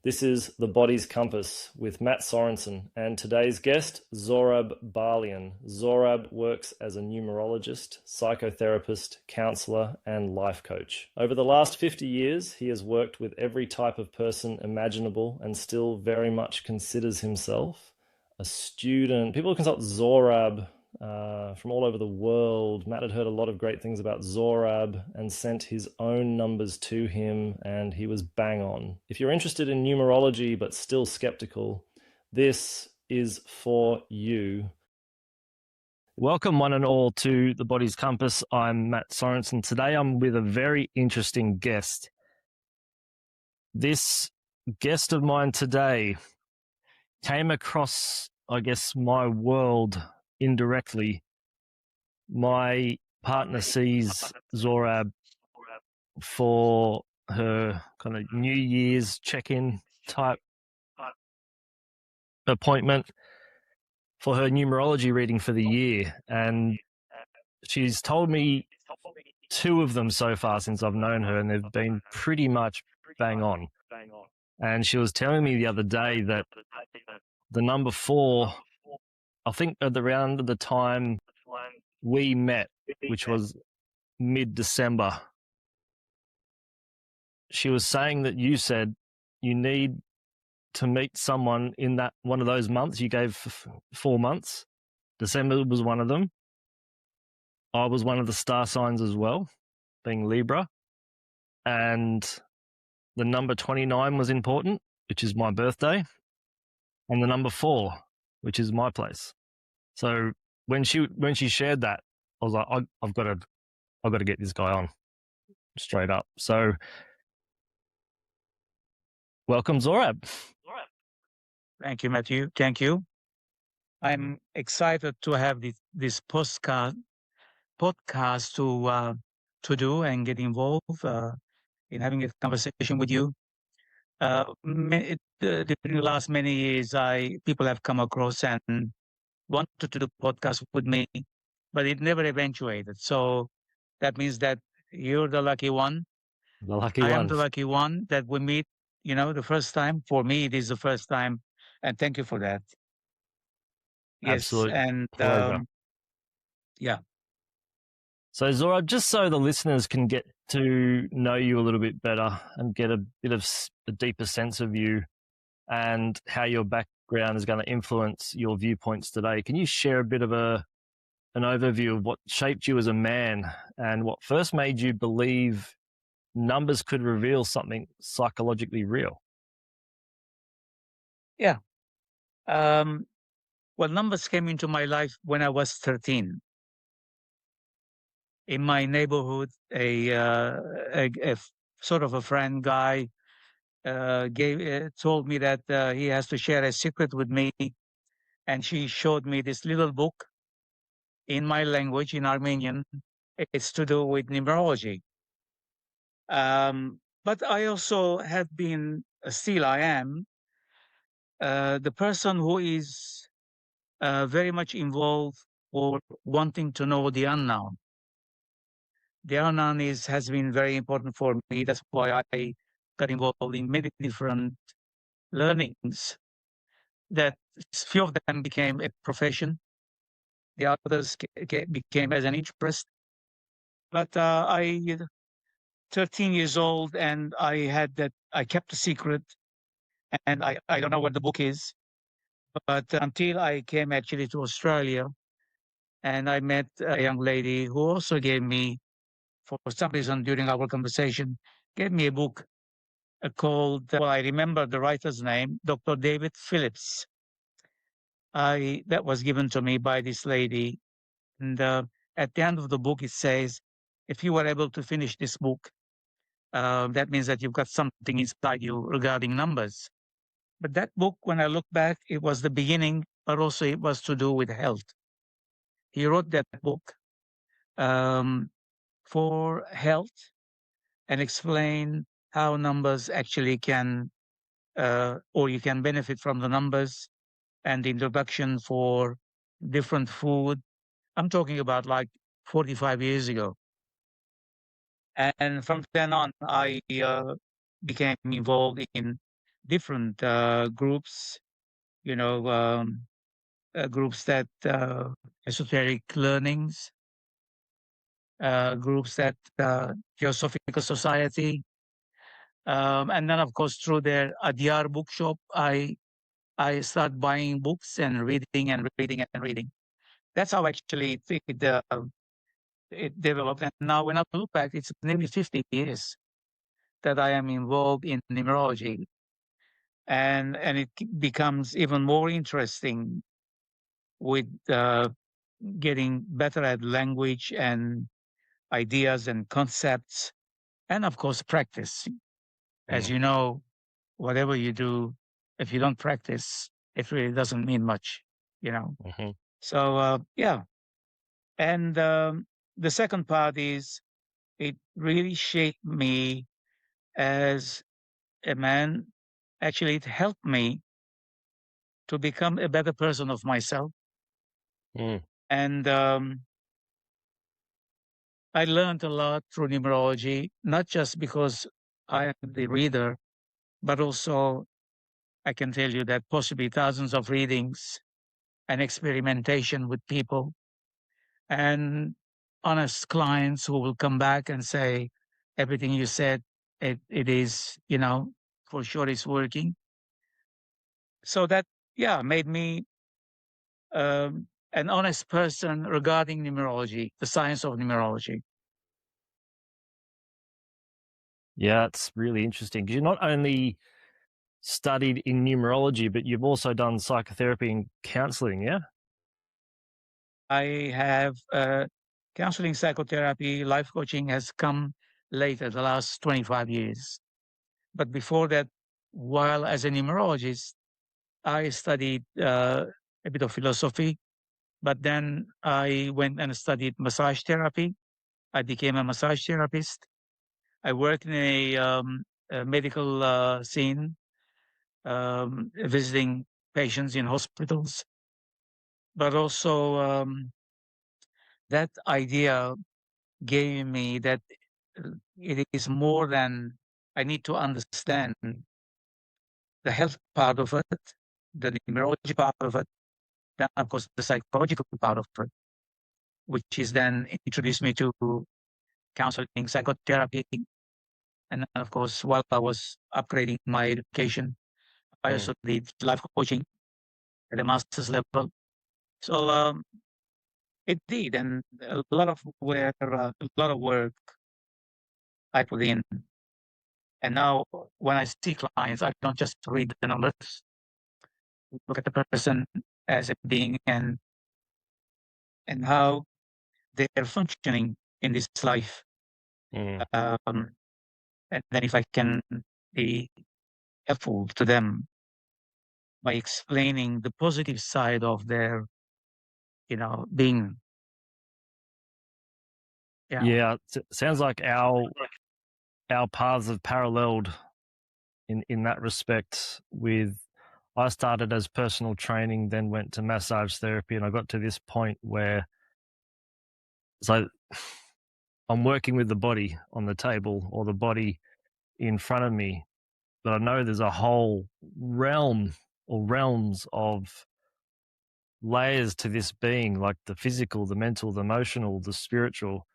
This is The Body's Compass with Matt Sorensen and today's guest, Zohrab Balian. Zohrab works as a numerologist, psychotherapist, counselor, and life coach. Over the last 50 years, he has worked with every type of person imaginable and still very much considers himself a student. People consult Zohrab from all over the world. Matt had heard a lot of great things about Zohrab and sent his own numbers to him, and he was bang on. If you're interested in numerology but still skeptical, this is for you. Welcome one and all to The Body's Compass. I'm Matt Sorensen. Today I'm with a very interesting guest. This guest of mine today came across, I guess, my world indirectly. My partner sees Zohrab for her kind of New Year's check-in type appointment for her numerology reading for the year. And she's told me two of them so far since I've known her, and they've been pretty much bang on. And she was telling me the other day that the number 4, I think around the time we met, which was mid-December, she was saying that you said you need to meet someone in that one of those months. You gave 4 months. December was one of them. I was one of the star signs as well, being Libra. And the number 29 was important, which is my birthday. And the number 4, which is my place. So when she shared that, I was like, I've got to get this guy on straight up. So welcome, Zohrab. Thank you, Matthew. Thank you. I'm excited to have this podcast to do and get involved in having a conversation with you. During the last many years, people have come across and wanted to do podcast with me, but it never eventuated. So that means that you're the lucky one. I am the lucky one that we meet, the first time. For me, it is the first time. And thank you for that. Yes. Absolute and pleasure. Yeah. So Zohrab, just so the listeners can get to know you a little bit better and get a bit of a deeper sense of you and how your background is going to influence your viewpoints today, can you share a bit of an overview of what shaped you as a man and what first made you believe numbers could reveal something psychologically real? Yeah. Well, numbers came into my life when I was 13. In my neighborhood, a sort of a friend guy told me that he has to share a secret with me, and she showed me this little book in my language, in Armenian. It's to do with numerology. But I also have been, still I am, the person who is very much involved or wanting to know the unknown. The unknown has been very important for me. That's why I got involved in many different learnings. That few of them became a profession. The others became as an interest. But 13 years old, and I kept a secret, and I don't know what the book is. But until I came actually to Australia, and I met a young lady who also gave me, for some reason during our conversation, gave me a book called, I remember the writer's name, Dr. David Phillips. That was given to me by this lady. And at the end of the book, it says, if you were able to finish this book, that means that you've got something inside you regarding numbers. But that book, when I look back, it was the beginning, but also it was to do with health. He wrote that book for health and explain how numbers actually can, or you can benefit from the numbers, and the introduction for different food. I'm talking about like 45 years ago. And from then on, I became involved in different groups, you know, groups that esoteric learnings, groups that Theosophical Society, and then of course through their Adyar bookshop, I start buying books and reading and reading and reading. That's how actually it developed. And now when I look back, it's nearly 50 years that I am involved in numerology, and it becomes even more interesting with getting better at language and ideas and concepts, and of course practice. As Mm. you know, whatever you do, if you don't practice, it really doesn't mean much, you know. Hmm. So yeah, and the second part is it really shaped me as a man. Actually, it helped me to become a better person of myself. Mm. And I learned a lot through numerology, not just because I am the reader, but also I can tell you that possibly thousands of readings and experimentation with people and honest clients who will come back and say, everything you said, it is, you know, for sure it's working. So that, yeah, made me an honest person regarding numerology, the science of numerology. Yeah, it's really interesting because you not only studied in numerology, but you've also done psychotherapy and counseling, yeah? I have counseling, psychotherapy, life coaching has come later, the last 25 years. But before that, while as a numerologist, I studied a bit of philosophy, but then I went and studied massage therapy. I became a massage therapist. I worked in a medical scene, visiting patients in hospitals, but also that idea gave me that it is more than I need to understand the health part of it, the numerology part of it, then of course the psychological part of it, which is then introduced me to counseling, psychotherapy, and then of course while I was upgrading my education, I Mm. also did life coaching at the master's level. So it did, and a lot of work I put in. And now when I see clients, I don't just read the numbers, look at the person as a being and how they're functioning in this life. Mm. Um, and then if I can be helpful to them by explaining the positive side of their, you know, being. Yeah. Yeah, sounds like our paths have paralleled in that respect. With I started as personal training, then went to massage therapy, and I got to this point where so I'm working with the body on the table or the body in front of me, but I know there's a whole realm or realms of layers to this being, like the physical, the mental, the emotional, the spiritual,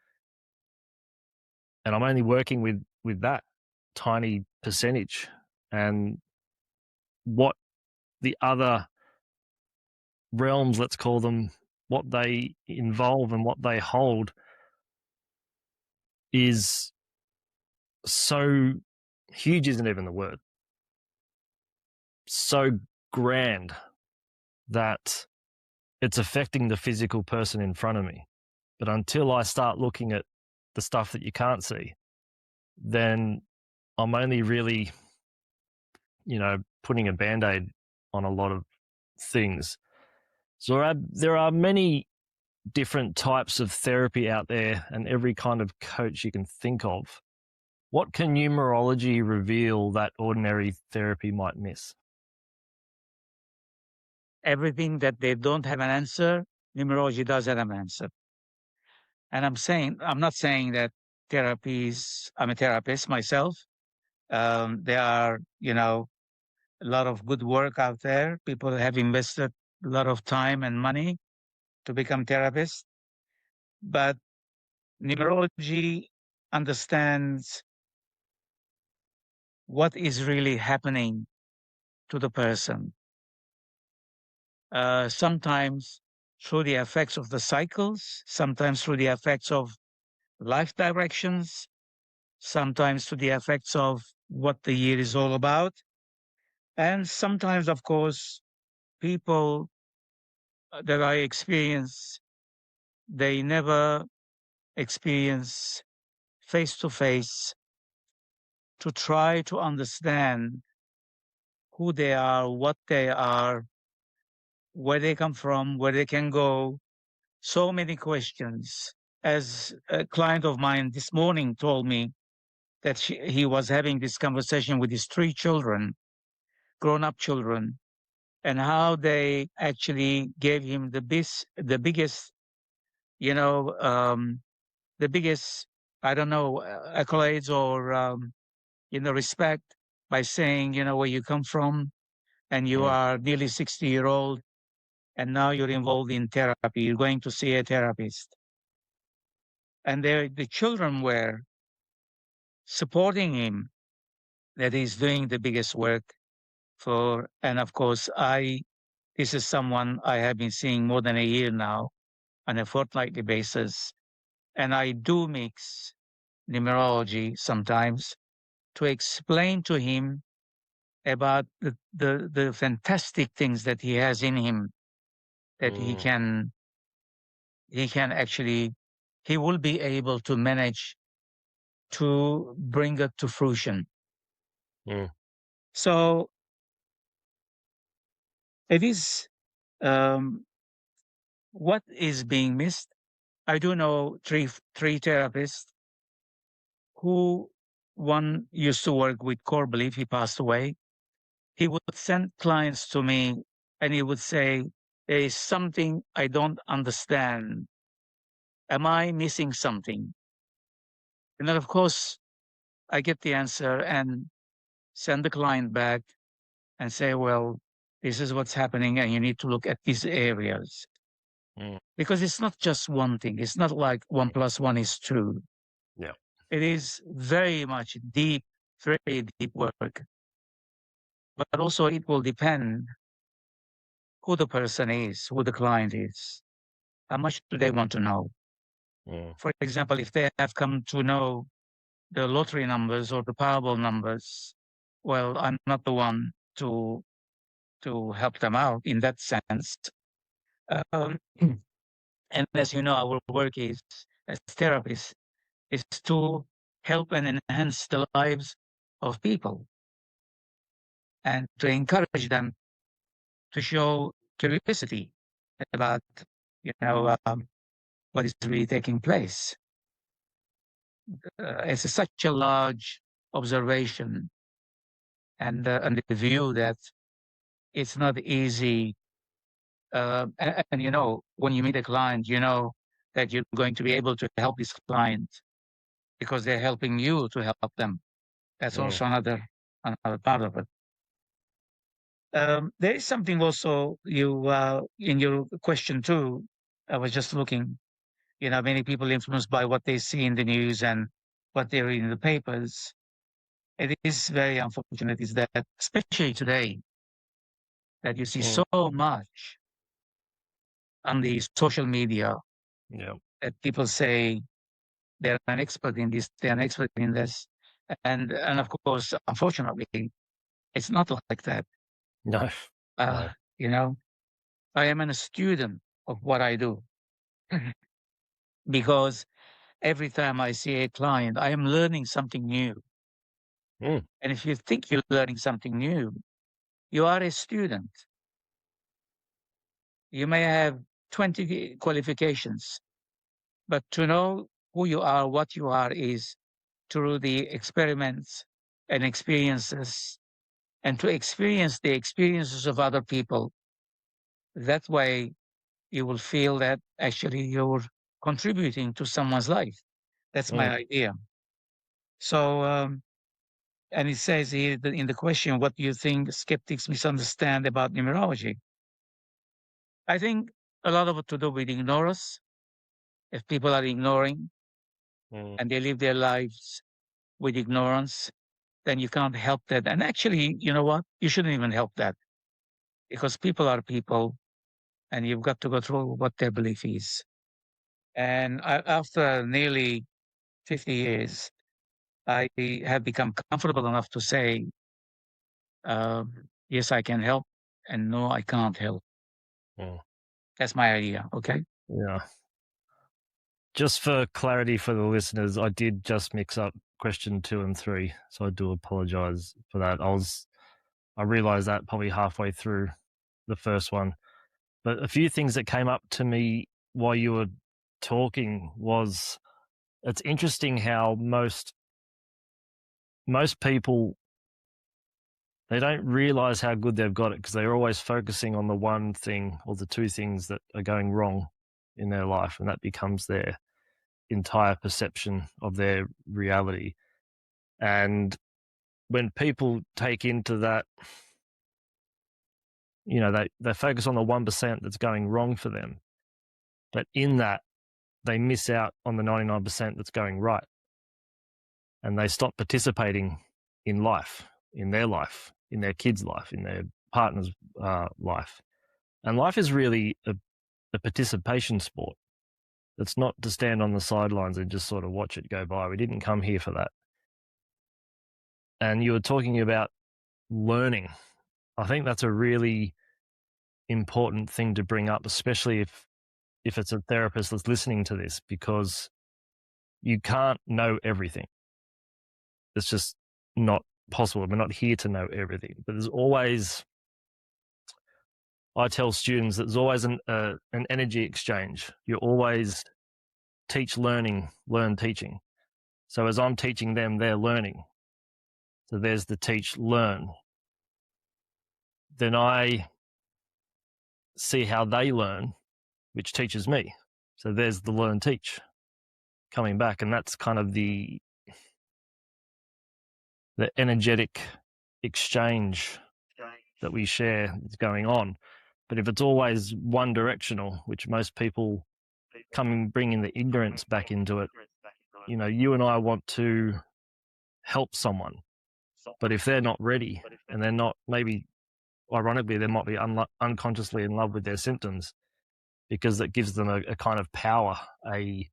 and I'm only working with that tiny percentage. And what the other realms, let's call them, what they involve and what they hold is so huge, isn't even the word, so grand that it's affecting the physical person in front of me. But until I start looking at the stuff that you can't see, then I'm only really, putting a band-aid on a lot of things. Zohrab, there are many different types of therapy out there and every kind of coach you can think of. What can numerology reveal that ordinary therapy might miss? Everything that they don't have an answer, numerology does have an answer. And I'm not saying that therapies, I'm a therapist myself. There are, you know, a lot of good work out there. People have invested a lot of time and money to become therapists, but numerology understands what is really happening to the person. Sometimes through the effects of the cycles, sometimes through the effects of life directions, sometimes through the effects of what the year is all about. And sometimes, of course, people that I experience, they never experience face to face to try to understand who they are, what they are, where they come from, where they can go. So many questions. As a client of mine this morning told me that he was having this conversation with his three children, grown up children, and how they actually gave him the biggest, you know, the biggest, I don't know, accolades or, respect by saying, where you come from and you Mm. are nearly 60-year-old and now you're involved in therapy. You're going to see a therapist. And the children were supporting him that he's doing the biggest work for. And of course, this is someone I have been seeing more than a year now on a fortnightly basis. And I do mix numerology sometimes to explain to him about the fantastic things that he has in him that Mm. he can actually he will be able to manage to bring it to fruition. Mm. So it is what is being missed. I do know three therapists who one used to work with core belief. He passed away. He would send clients to me and he would say, there is something I don't understand. Am I missing something? And then, of course, I get the answer and send the client back and say, well, this is what's happening and you need to look at these areas. Mm. Because it's not just one thing. It's not like one plus one is two. Yeah. It is very much deep, very deep work. But also it will depend who the person is, who the client is. How much do they want to know? Mm. For example, if they have come to know the lottery numbers or the Powerball numbers, well, I'm not the one to help them out in that sense. Um, and as you know, our work is as therapists is to help and enhance the lives of people and to encourage them to show curiosity about you know what is really taking place. It's such a large observation and the view that it's not easy. And when you meet a client, you know that you're going to be able to help this client because they're helping you to help them. That's Mm. also another part of it. There is something also you in your question too. I was just looking. Many people influenced by what they see in the news and what they read in the papers. It is very unfortunate is that, especially today, that you see Mm. so much on the social media Yeah. that people say they're an expert in this, they're an expert in this, and of course, unfortunately, it's not like that. No. Uh, No. you know, I am a student of what I do because every time I see a client, I am learning something new. Mm. And if you think you're learning something new, you are a student. You may have 20 qualifications, but to know who you are, what you are, is through the experiments and experiences, and to experience the experiences of other people. That way, you will feel that actually you're contributing to someone's life. That's my Mm. idea. So, And it says here in the question, what do you think skeptics misunderstand about numerology? I think a lot of it to do with ignorance. If people are ignoring Mm. and they live their lives with ignorance, then you can't help that. And actually, you know what? You shouldn't even help that because people are people and you've got to go through what their belief is. And after nearly 50 years, I have become comfortable enough to say, yes, I can help, and no, I can't help. Mm. That's my idea. Okay. Yeah. Just for clarity for the listeners, I did just mix up question 2 and 3, so I do apologize for that. I realized that probably halfway through the first one. But a few things that came up to me while you were talking was it's interesting how most people, they don't realize how good they've got it because they're always focusing on the one thing or the two things that are going wrong in their life, and that becomes their entire perception of their reality. And when people take into that, they focus on the 1% that's going wrong for them, but in that they miss out on the 99% that's going right, and they stop participating in life, in their kids' life, in their partner's life. And life is really a participation sport. It's not to stand on the sidelines and just sort of watch it go by. We didn't come here for that. And you were talking about learning. I think that's a really important thing to bring up, especially if it's a therapist that's listening to this, because you can't know everything. It's just not possible. We're not here to know everything. But there's always, I tell students, there's always an energy exchange. You always teach learning, learn teaching. So as I'm teaching them, they're learning. So there's the teach, learn. Then I see how they learn, which teaches me. So there's the learn, teach coming back. And that's kind of the energetic exchange that we share is going on. But if it's always one directional, which most people bringing the ignorance back into it, you and I want to help someone, but if they're not ready and they're not, maybe ironically, they might be unconsciously in love with their symptoms because that gives them a kind of power. They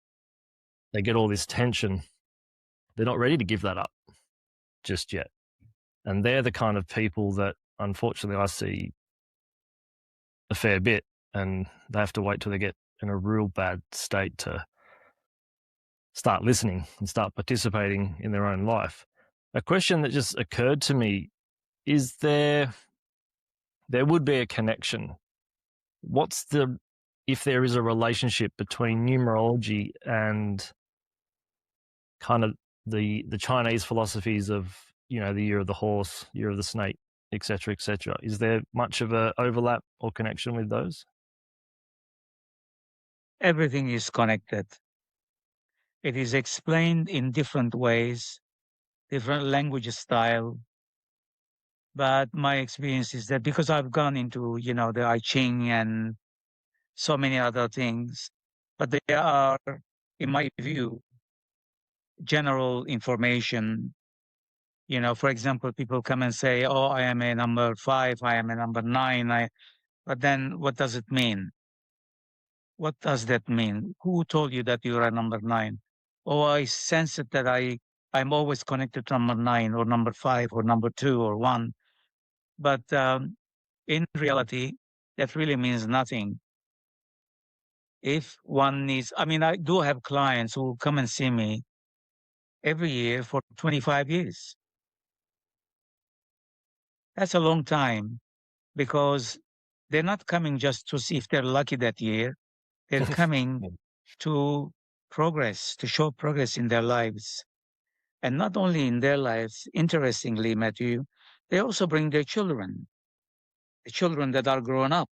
get all this tension. They're not ready to give that up just yet. And they're the kind of people that, unfortunately, I see a fair bit, and they have to wait till they get in a real bad state to start listening and start participating in their own life. A question that just occurred to me is there would be a connection. If there is a relationship between numerology and kind of the Chinese philosophies of, the year of the horse, year of the snake, etc., etc. Is there much of a overlap or connection with those? Everything is connected. It is explained in different ways, different language style. But my experience is that because I've gone into, the I Ching and so many other things, but they are, in my view, general information. For example, people come and say, "Oh, I am a number 5, I am a number 9." But then what does it mean? What does that mean? Who told you that you're a number 9? Oh, I sense it that I'm always connected to number 9 or number 5 or number 2 or 1. But in reality, that really means nothing. If one needs, I do have clients who come and see me every year for 25 years. That's a long time because they're not coming just to see if they're lucky that year. They're coming to progress, to show progress in their lives. And not only in their lives, interestingly, Matthew, they also bring their children, the children that are grown up.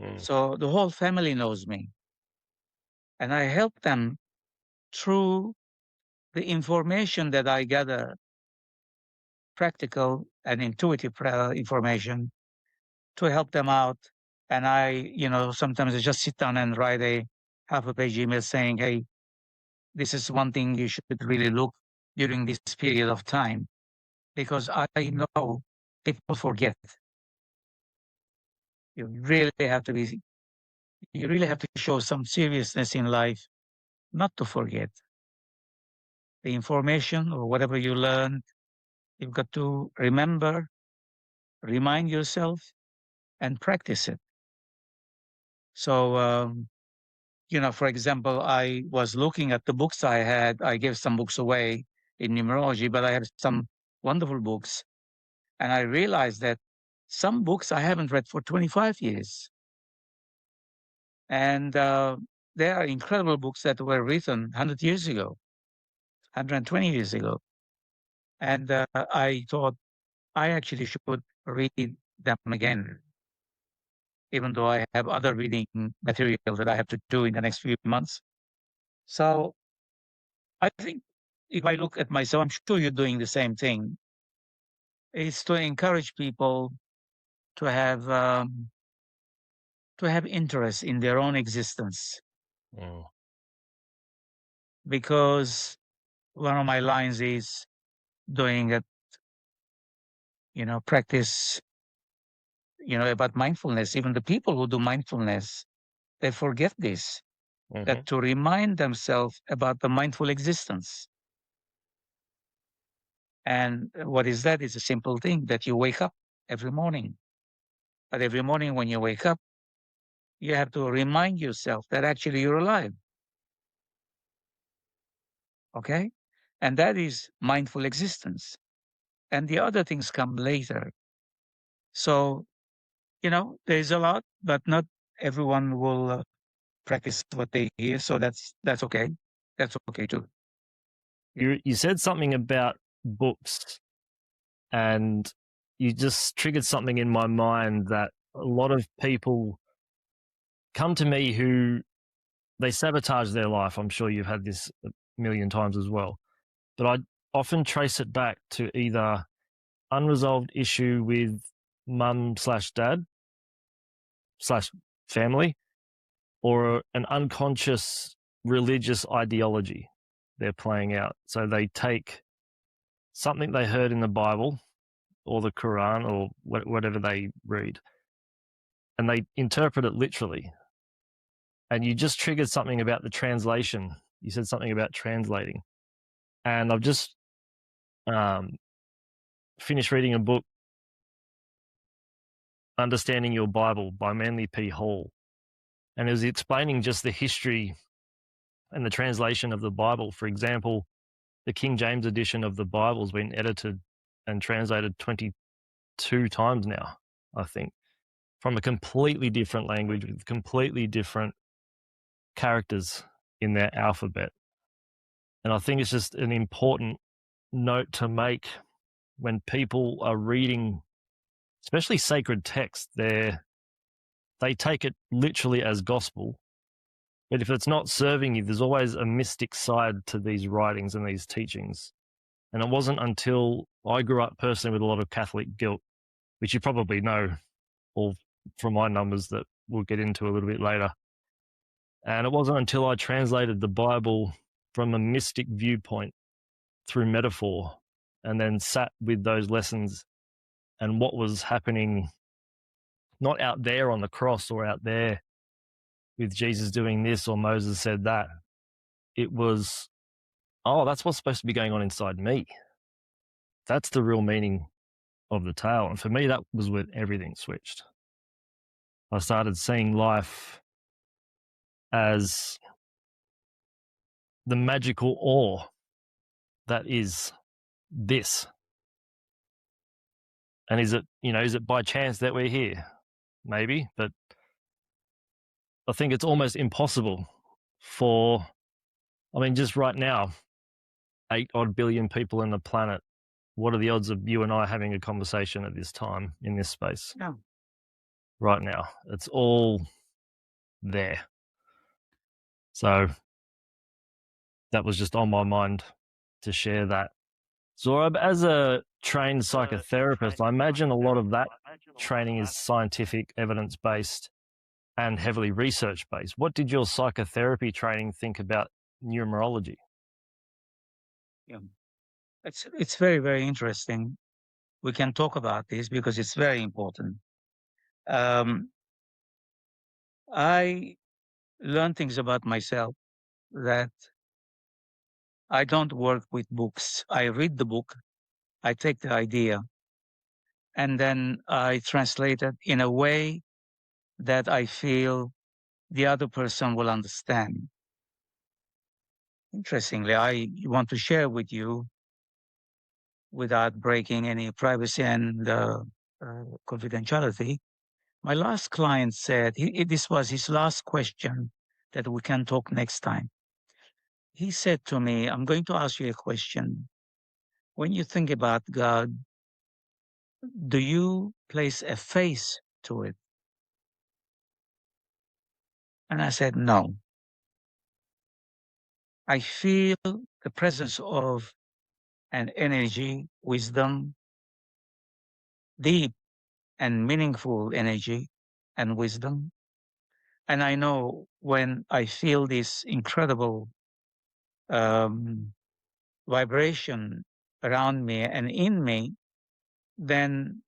Mm. So the whole family knows me. And I help them through the information that I gather practical and intuitive information to help them out. And sometimes I just sit down and write a half a page email saying, hey, this is one thing you should really look during this period of time, because I know people forget. You really have to be, you really have to show some seriousness in life not to forget the information or whatever you learn. You've got to remember, remind yourself, and practice it. So, for example, I was looking at the books I had. I gave some books away in numerology, but I have some wonderful books. And I realized that some books I haven't read for 25 years. And there are incredible books that were written 100 years ago, 120 years ago. And I thought I actually should read them again, even though I have other reading material that I have to do in the next few months. So I think if I look at myself, I'm sure you're doing the same thing. It's to encourage people to have interest in their own existence. Mm. Because one of my lines is doing it, practice, about mindfulness. Even the people who do mindfulness, they forget this, that to remind themselves about the mindful existence. And what is that? It's a simple thing that you wake up every morning. But every morning when you wake up, you have to remind yourself that actually you're alive. Okay? And that is mindful existence. And the other things come later. So, there's a lot, but not everyone will practice what they hear. So that's okay. That's okay too. You said something about books, and you just triggered something in my mind that a lot of people come to me who they sabotage their life. I'm sure you've had this a million times as well. But I often trace it back to either unresolved issue with mum/dad/family, or an unconscious religious ideology they're playing out. So they take something they heard in the Bible or the Quran or whatever they read, and they interpret it literally. And you just triggered something about the translation. You said something about translating. And I've just finished reading a book, Understanding Your Bible by Manly P. Hall. And it was explaining just the history and the translation of the Bible. For example, the King James edition of the Bible has been edited and translated 22 times now, I think, from a completely different language with completely different characters in their alphabet. And I think it's just an important note to make when people are reading, especially sacred text. They take it literally as gospel. But if it's not serving you, there's always a mystic side to these writings and these teachings. And it wasn't until I grew up personally with a lot of Catholic guilt, which you probably know all from my numbers that we'll get into a little bit later. And it wasn't until I translated the Bible from a mystic viewpoint through metaphor and then sat with those lessons and what was happening, not out there on the cross or out there with Jesus doing this or Moses said that. It was, oh, that's what's supposed to be going on inside me. That's the real meaning of the tale. And for me, that was when everything switched. I started seeing life as the magical awe that is this. And is it by chance that we're here? Maybe, but I think it's almost impossible just right now, 8 odd billion people on the planet. What are the odds of you and I having a conversation at this time in this space? No. Right now, it's all there. So that was just on my mind to share that. Zohrab, as a trained psychotherapist, I imagine a lot of that training is scientific, evidence-based, and heavily research-based. What did your psychotherapy training think about numerology? Yeah. It's very, very interesting. We can talk about this because it's very important. Um, I learned things about myself that I don't work with books. I read the book, I take the idea, and then I translate it in a way that I feel the other person will understand. Interestingly, I want to share with you without breaking any privacy and confidentiality. My last client said, this was his last question, that we can talk next time. He said to me, I'm going to ask you a question. When you think about God, do you place a face to it? And I said, no. I feel the presence of an energy, wisdom, deep and meaningful energy and wisdom. And I know when I feel this incredible um, vibration around me and in me, then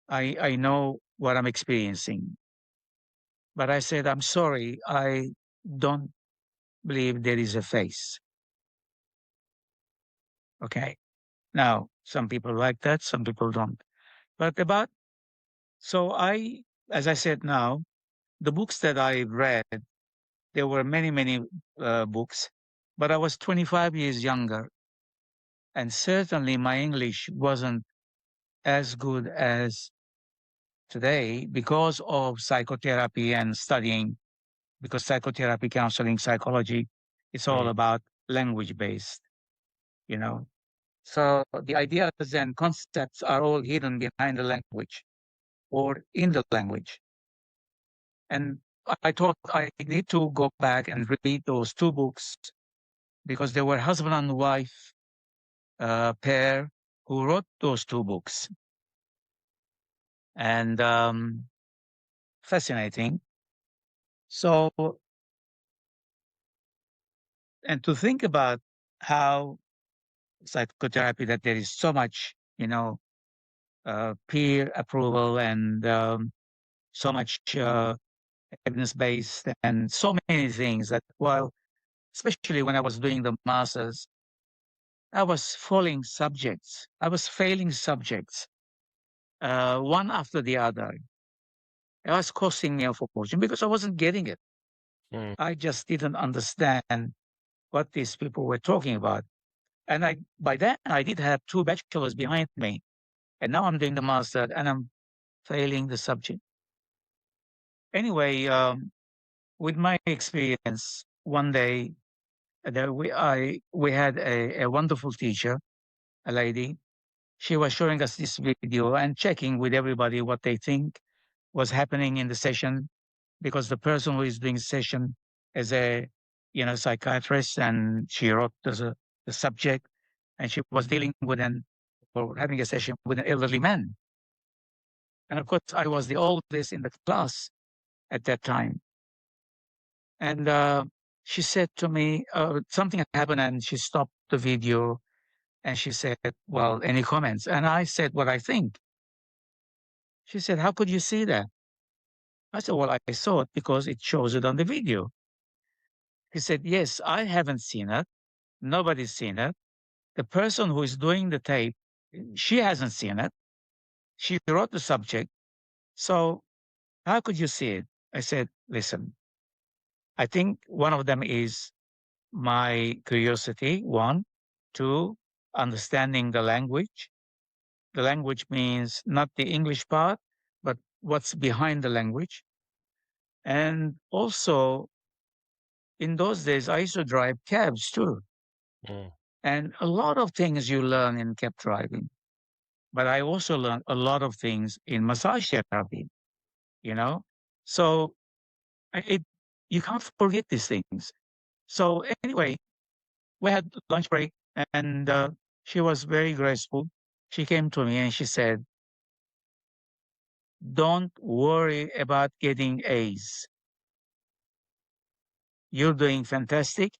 I know what I'm experiencing. But I said, I'm sorry, I don't believe there is a face. Okay. Now, some people like that, some people don't. But as I said now, the books that I read, there were many, many books, but I was 25 years younger. And certainly my English wasn't as good as today because of psychotherapy and studying, because psychotherapy, counseling, psychology, it's all Mm, about language based, you know. So the ideas and concepts are all hidden behind the language or in the language. And I thought I need to go back and read those two books because they were husband and wife pair who wrote those two books. And fascinating. So, and to think about how psychotherapy, that there is so much, peer approval and so much evidence based and so many things that, while, especially when I was doing the masters, I was falling subjects, I was failing subjects, one after the other. It was costing me a fortune because I wasn't getting it. mm, I just didn't understand what these people were talking about. And by then, I did have two bachelors behind me. And now I'm doing the master and I'm failing the subject. Anyway, with my experience, one day we had a wonderful teacher, a lady. She was showing us this video and checking with everybody what they think was happening in the session, because the person who is doing the session is a psychiatrist, and she wrote the subject, and she was dealing with or having a session with an elderly man. And of course, I was the oldest in the class at that time. And she said to me, something happened, and she stopped the video and she said, well, any comments? And I said what I think. She said, how could you see that? I said, well, I saw it because it shows it on the video. He said, yes, I haven't seen it. Nobody's seen it. The person who is doing the tape, she hasn't seen it. She wrote the subject. So how could you see it? I said, listen, I think one of them is my curiosity, one. Two, understanding the language. The language means not the English part, but what's behind the language. And also, in those days, I used to drive cabs too. mm, And a lot of things you learn in cab driving. But I also learned a lot of things in massage therapy, you know? So it you can't forget these things. So anyway, we had lunch break, and She was very graceful. She came to me and she said, "Don't worry about getting A's. You're doing fantastic.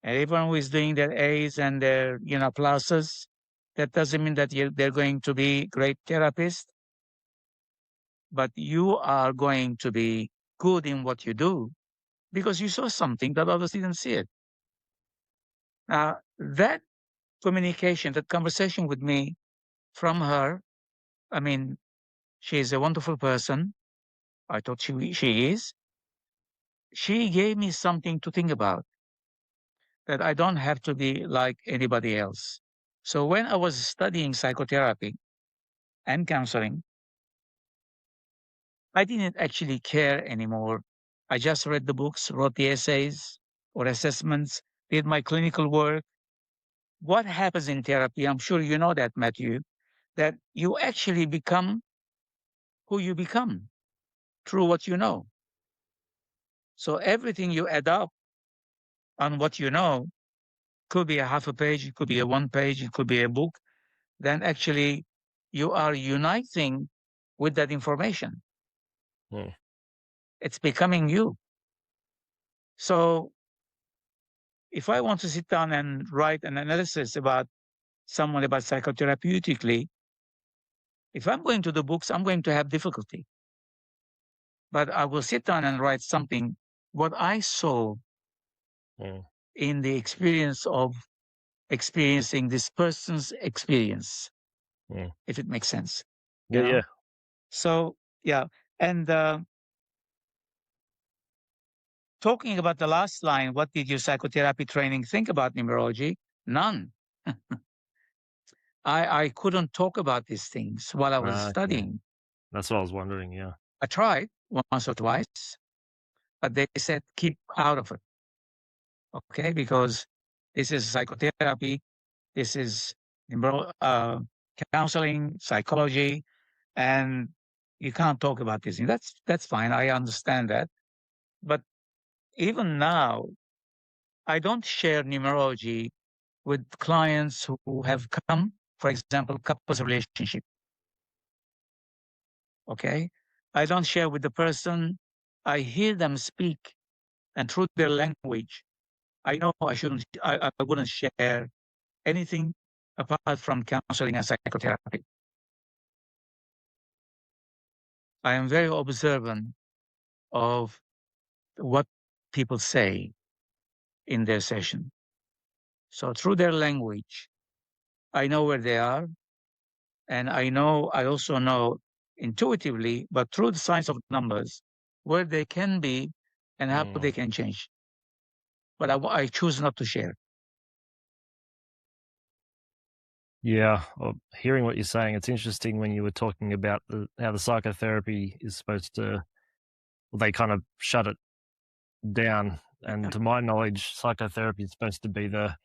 And everyone who is doing their A's and their, pluses, that doesn't mean that they're going to be great therapists, but you are going to be good in what you do because you saw something that others didn't see it." Now, that communication, that conversation with me from her, I mean, she is a wonderful person. I thought she is. She gave me something to think about, that I don't have to be like anybody else. So when I was studying psychotherapy and counseling, I didn't actually care anymore. I just read the books, wrote the essays or assessments, did my clinical work. What happens in therapy, I'm sure you know that, Matthew, that you actually become who you become through what you know. So everything you add up on what you know, could be a half a page, it could be a one page, it could be a book, then actually you are uniting with that information. Mm. It's becoming you. So if I want to sit down and write an analysis about someone about psychotherapeutically, if I'm going to the books, I'm going to have difficulty. But I will sit down and write something, what I saw Mm. in the experience of experiencing this person's experience, Mm. if it makes sense. Yeah. So, yeah. And talking about the last line, what did your psychotherapy training think about numerology? None. I couldn't talk about these things while I was Okay. studying. That's what I was wondering. Yeah. I tried once or twice, but they said keep out of it. Okay, because this is psychotherapy, this is counseling, psychology, and you can't talk about this. That's fine. I understand that. But even now, I don't share numerology with clients who have come, for example, couples relationship. Okay. I don't share with the person. I hear them speak, and through their language, I know I wouldn't share anything apart from counseling and psychotherapy. I am very observant of what people say in their session. So through their language, I know where they are. And I also know intuitively, but through the science of numbers, where they can be and how Mm. they can change. But I choose not to share. Yeah. Hearing what you're saying, it's interesting when you were talking about how the psychotherapy is supposed to, well, they kind of shut it down. And to my knowledge, psychotherapy is supposed to be the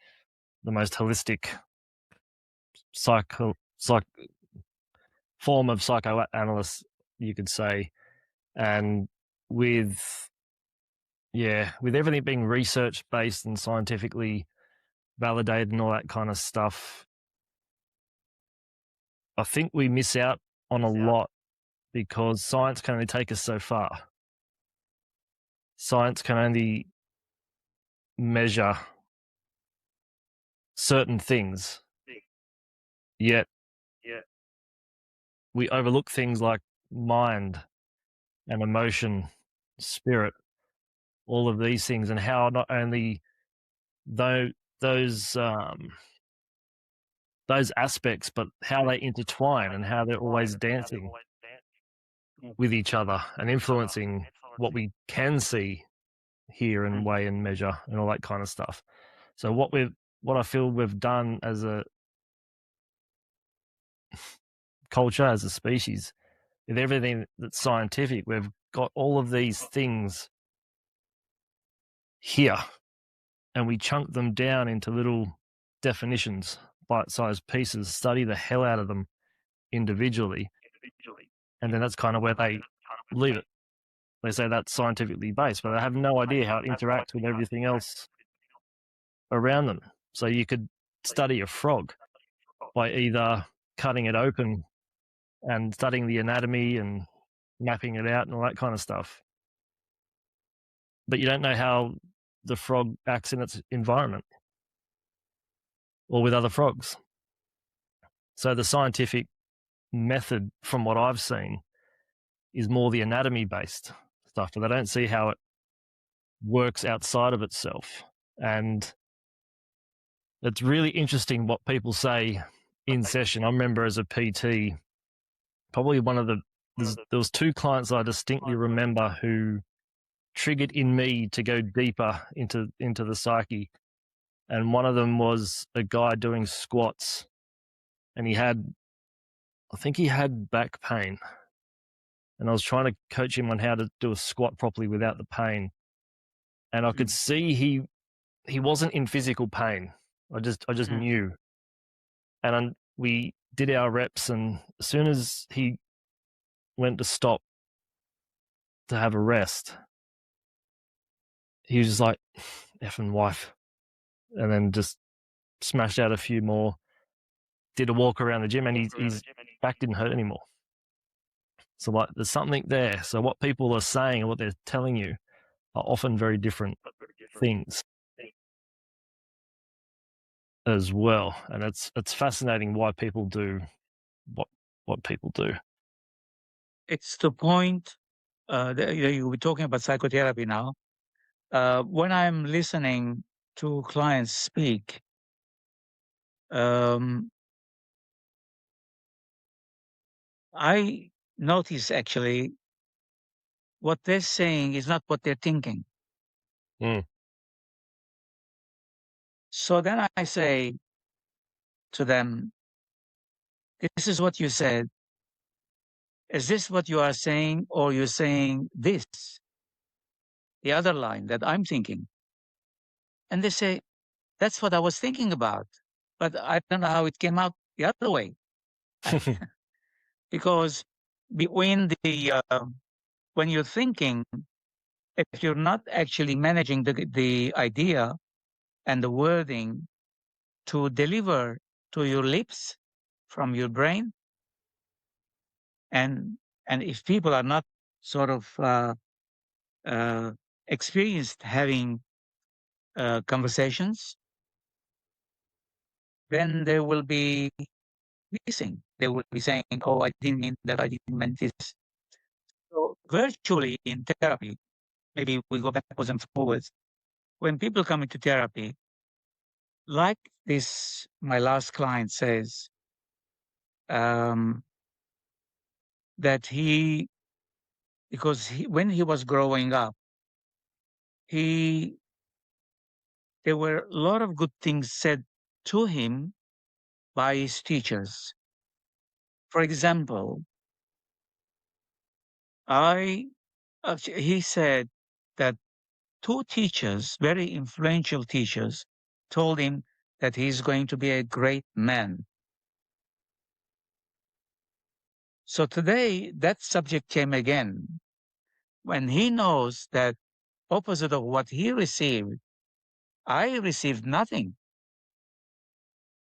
most holistic psych form of psychoanalyst, you could say. And with with everything being research based and scientifically validated and all that kind of stuff, I think we miss out on a lot because science can only take us so far. Science can only measure certain things, yet we overlook things like mind and emotion, spirit, all of these things, and how not only though those aspects, but how they intertwine and how they're always dancing with each other and influencing what we can see, hear, and weigh and measure, and all that kind of stuff. So what I feel we've done as a culture, as a species, with everything that's scientific, we've got all of these things here, and we chunk them down into little definitions, bite-sized pieces, study the hell out of them individually, and then that's kind of where they leave it. They say that's scientifically based, but they have no idea how it interacts with everything else around them. So you could study a frog by either cutting it open and studying the anatomy and mapping it out and all that kind of stuff. But you don't know how the frog acts in its environment or with other frogs. So the scientific method, from what I've seen, is more the anatomy based stuff, but they don't see how it works outside of itself. And it's really interesting what people say in session. I remember as a PT, probably there was two clients I distinctly remember who triggered in me to go deeper into the psyche. And one of them was a guy doing squats, and I think he had back pain. And I was trying to coach him on how to do a squat properly without the pain. And I could see he wasn't in physical pain. I just knew. And we did our reps, and as soon as he went to stop to have a rest, he was just like, effing wife. And then just smashed out a few more, did a walk around the gym, and his back didn't hurt anymore. So like there's something there. So what people are saying and what they're telling you are often very different things as well. And it's fascinating why people do what people do. It's the point you were talking about psychotherapy now. When I'm listening to clients speak, I notice actually what they're saying is not what they're thinking. So then I say to them, this is what you said. Is this what you are saying, or you're saying this, the other line that I'm thinking? And they say, that's what I was thinking about, but I don't know how it came out the other way. Because between when you're thinking, if you're not actually managing the idea and the wording to deliver to your lips from your brain, and if people are not sort of experienced having conversations, then they will be missing. They will be saying, "Oh, I didn't mean that. I didn't mean this." So virtually in therapy, maybe we go backwards and forwards. When people come into therapy, like this, my last client says that when he was growing up, there were a lot of good things said to him by his teachers. For example, he said that two teachers, very influential teachers, told him that he's going to be a great man. So today, that subject came again. When he knows that opposite of what he received, I received nothing.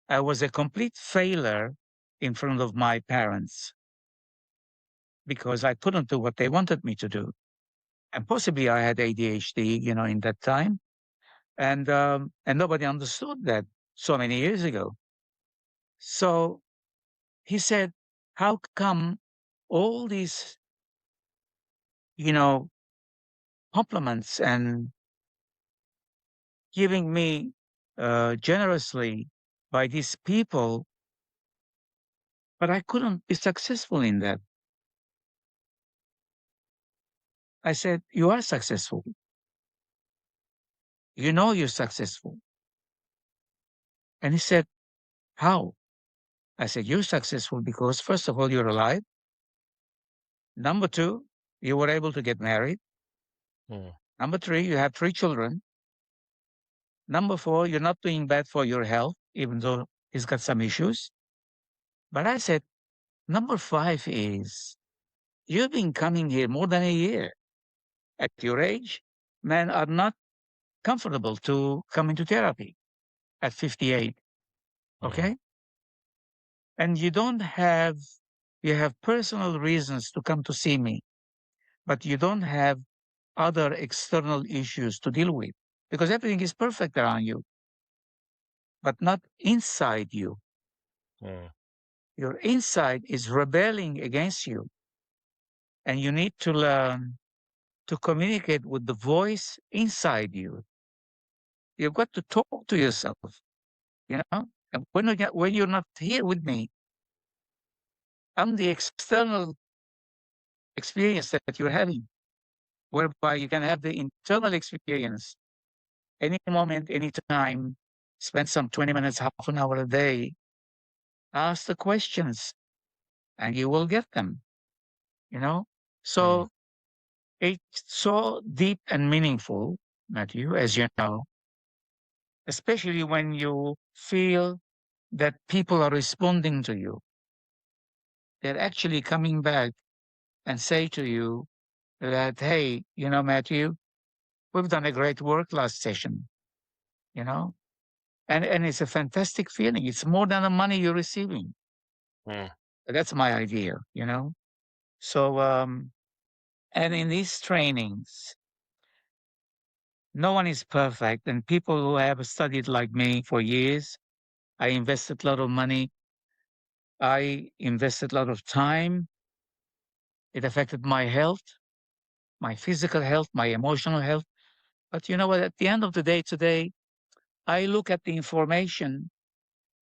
I was a complete failure in front of my parents because I couldn't do what they wanted me to do. And possibly I had ADHD, in that time. And nobody understood that so many years ago. So he said, how come all these, compliments and giving me generously by these people, but I couldn't be successful in that? I said, you are successful. You know you're successful. And he said, how? I said, you're successful because, first of all, you're alive. Number two, you were able to get married. Number three, you have 3 children. Number 4, you're not doing bad for your health, even though he's got some issues. But I said, number 5 is you've been coming here more than a year. At your age, men are not comfortable to come into therapy at 58. Okay. And you have personal reasons to come to see me, but you don't have other external issues to deal with because everything is perfect around you, but not inside you. Mm. Your inside is rebelling against you, and you need to learn to communicate with the voice inside you. You've got to talk to yourself, you know? And when you're not here with me, I'm the external experience that you're having, whereby you can have the internal experience any moment, any time. Spend some 20 minutes, half an hour a day, ask the questions, and you will get them, you know? Mm. So it's so deep and meaningful, Matthew, as you know, especially when you feel that people are responding to you. They're actually coming back and say to you that, hey, Matthew, we've done a great work last session, you know? And it's a fantastic feeling. It's more than the money you're receiving. Mm. That's my idea, you know? So, and in these trainings, no one is perfect. And people who have studied like me for years, I invested a lot of money. I invested a lot of time. It affected my health, my physical health, my emotional health. But you know what? At the end of the day today, I look at the information,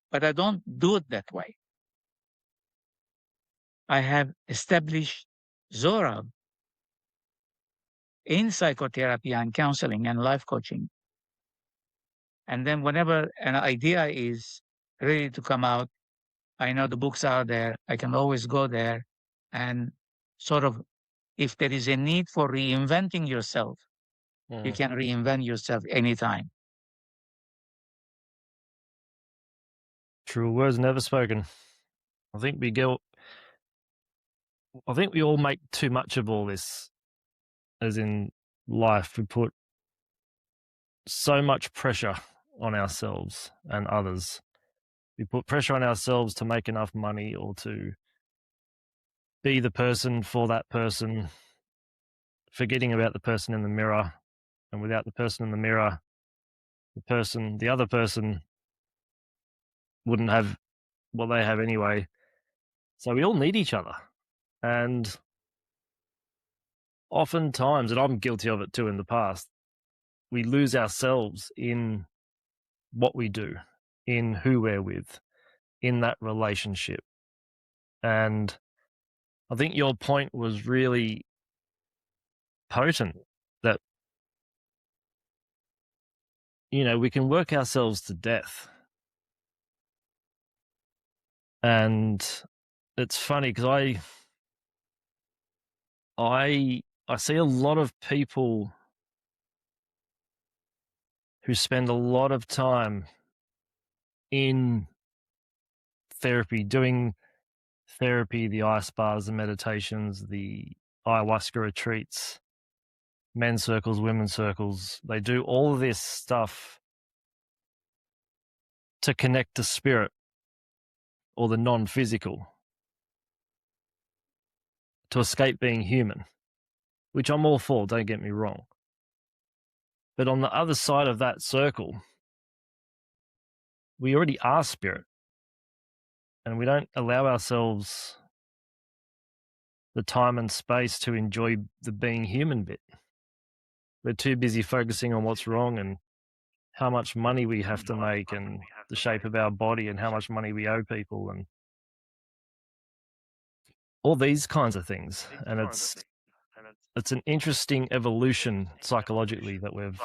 but I don't do it that way. I have established Zohrab in psychotherapy and counseling and life coaching. And then whenever an idea is ready to come out, I know the books are there. I can always go there and sort of, if there is a need for reinventing yourself, you Mm. can reinvent yourself anytime. True words never spoken. I think we all make too much of all this, as in life. We put so much pressure on ourselves and others. We put pressure on ourselves to make enough money or to be the person for that person, forgetting about the person in the mirror. And without the person in the mirror, the other person wouldn't have what they have anyway. So we all need each other. And oftentimes, and I'm guilty of it too in the past, we lose ourselves in what we do, in who we're with, in that relationship. And I think your point was really potent that, we can work ourselves to death. And it's funny because I see a lot of people who spend a lot of time in therapy, doing therapy, the ice baths, the meditations, the ayahuasca retreats, men's circles, women's circles. They do all of this stuff to connect to spirit or the non-physical, to escape being human, which I'm all for, don't get me wrong. But on the other side of that circle, we already are spirit, and we don't allow ourselves the time and space to enjoy the being human bit. We're too busy focusing on what's wrong and how much money we have to make and the shape of our body and how much money we owe people and all these kinds of things. And it's an interesting evolution psychologically that we've,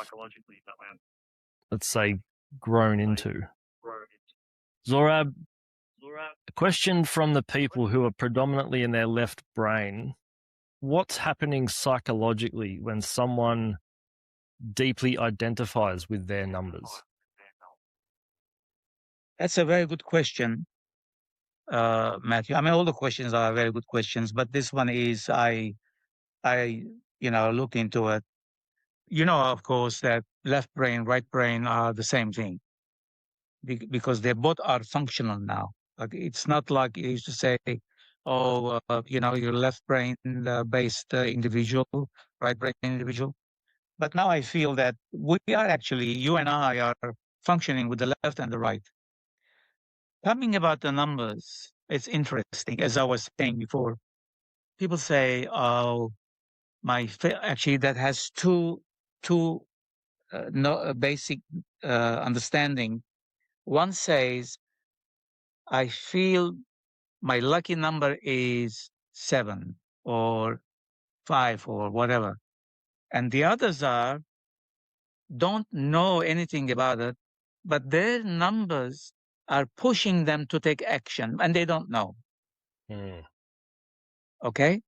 let's say, grown into. Zohrab, a question from the people who are predominantly in their left brain. What's happening psychologically when someone deeply identifies with their numbers? That's a very good question, Matthew. I mean, all the questions are very good questions, but this one is I looked into it. You know, of course, that left brain, right brain are the same thing. because they both are functional now. Like it's not like you used to say, oh, you're left brain based individual, right brain individual. But now I feel that we are actually, you and I are functioning with the left and the right. Coming about the numbers, it's interesting. As I was saying before, people say, "Oh, actually that has two no basic understanding." One says, "I feel my lucky number is 7 or 5 or whatever," and the others are don't know anything about it, but their numbers are pushing them to take action, and they don't know. Mm. Okay.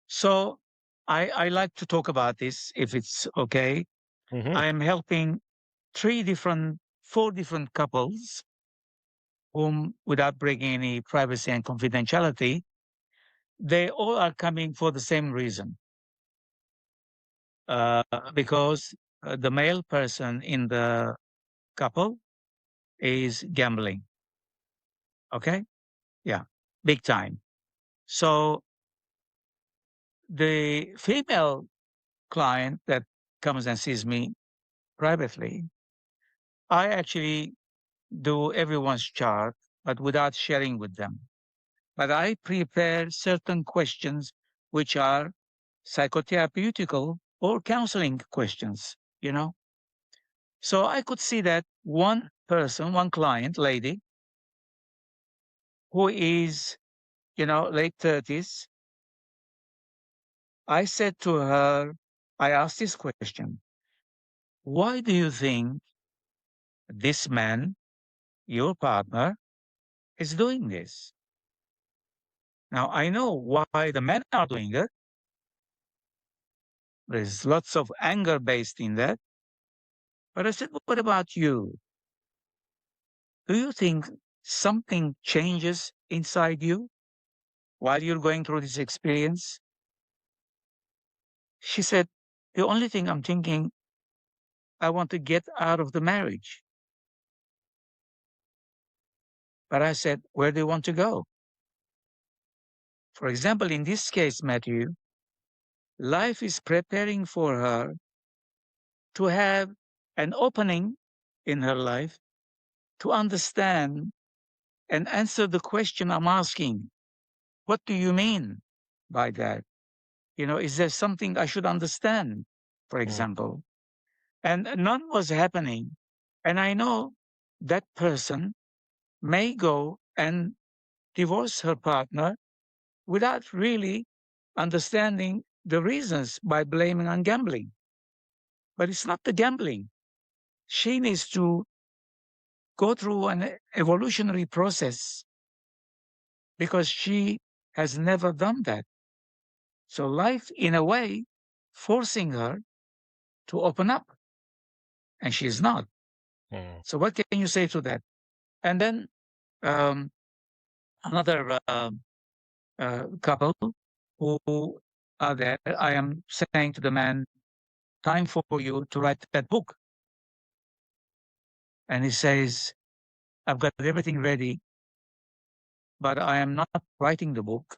So I like to talk about this if it's okay. Hmm. I am helping four different couples whom, without breaking any privacy and confidentiality, they all are coming for the same reason. Uh, because the male person in the couple is gambling. Okay. Yeah. Big time. So the female client that comes and sees me privately, I actually do everyone's chart, but without sharing with them. But I prepare certain questions which are psychotherapeutical or counseling questions, you know. So I could see that one person, one client, lady, who is, late 30s, I said to her, I asked this question: why do you think this man, your partner, is doing this? Now, I know why the men are doing it. There's lots of anger based in that. But I said, what about you? Do you think something changes inside you while you're going through this experience? She said, the only thing I'm thinking, I want to get out of the marriage. But I said, where do you want to go? For example, in this case, Matthew, life is preparing for her to have an opening in her life to understand and answer the question I'm asking. What do you mean by that? Is there something I should understand, for Mm. example? And none was happening. And I know that person may go and divorce her partner without really understanding the reasons by blaming on gambling. But it's not the gambling. She needs to go through an evolutionary process because she has never done that. So life, in a way, forcing her to open up, and she's not. Mm. So what can you say to that? And then um, another couple who are there, I am saying to the man, time for you to write that book. And he says, I've got everything ready, but I am not writing the book.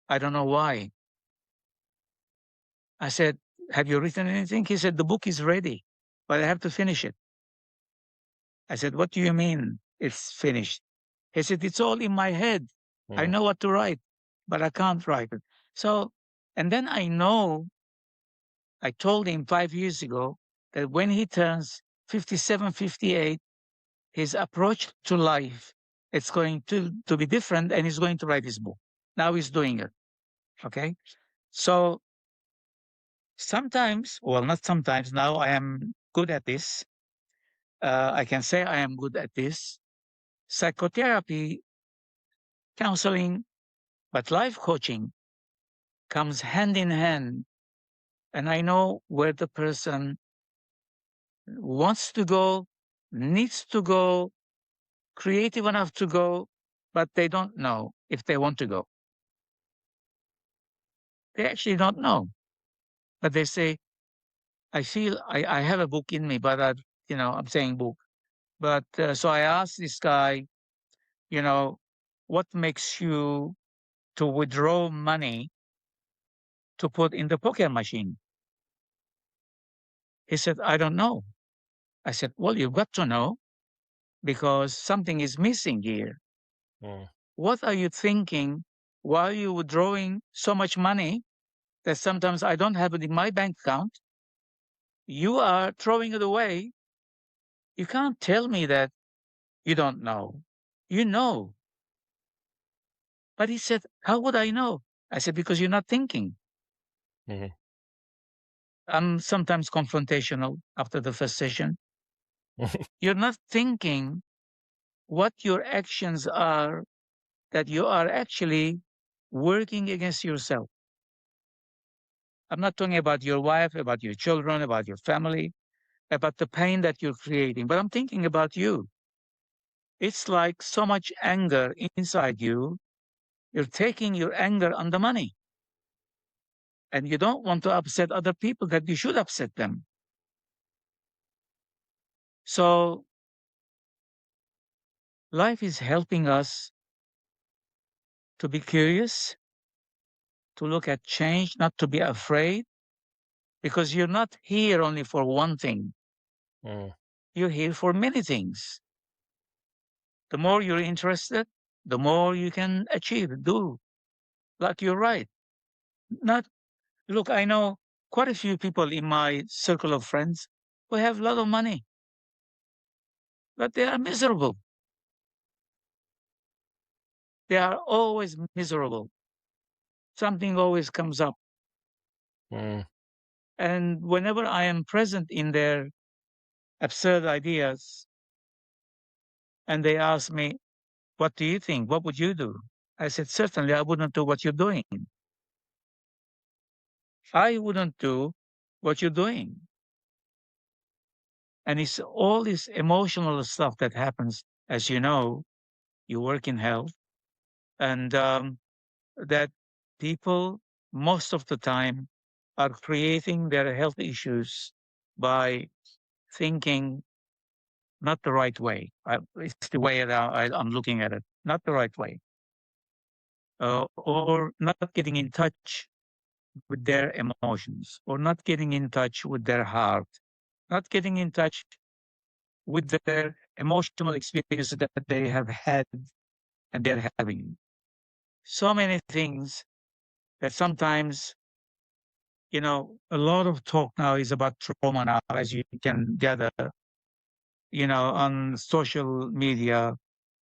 I don't know why. I said, have you written anything? He said, the book is ready, but I have to finish it. I said, what do you mean it's finished? He said, it's all in my head. I Mm. know what to write, but I can't write it. So, and then I told him 5 years ago that when he turns 57, 58, his approach to life, it's going to be different, and he's going to write his book. Now he's doing it. Okay. So sometimes, well, not sometimes, now I am good at this. I can say I am good at this. Psychotherapy, counseling, but life coaching comes hand in hand. And I know where the person wants to go, needs to go, creative enough to go, but they don't know if they want to go. They actually don't know. But they say, I feel I have a book in me, but I'm saying book, But so I asked this guy, what makes you to withdraw money to put in the poker machine? He said, I don't know. I said, well, you've got to know because something is missing here. Mm. What are you thinking while you're withdrawing so much money that sometimes I don't have it in my bank account? You are throwing it away. You can't tell me that you don't know. You know. But he said, how would I know? I said, because you're not thinking. Mhm. I'm sometimes confrontational after the first session. You're not thinking what your actions are, that you are actually working against yourself. I'm not talking about your wife, about your children, about your family, about the pain that you're creating, but I'm thinking about you. It's like so much anger inside you. You're taking your anger on the money. And you don't want to upset other people that you should upset them. So life is helping us to be curious, to look at change, not to be afraid, because you're not here only for one thing. Mm. You're here for many things. The more you're interested, the more you can achieve, do. Like you're right. Not look, I know quite a few people in my circle of friends who have a lot of money, but they are miserable. They are always miserable. Something always comes up. Mm. And whenever I am present in their absurd ideas and they ask me, what do you think? What would you do? I said, certainly I wouldn't do what you're doing. I wouldn't do what you're doing. And it's all this emotional stuff that happens. As you know, you work in health, and that people, most of the time, are creating their health issues by thinking not the right way. It's the way that I'm looking at it, not the right way, or not getting in touch with their emotions, or not getting in touch with their heart, not getting in touch with their emotional experiences that they have had and they're having. So many things that sometimes, a lot of talk now is about trauma now, as you can gather, on social media.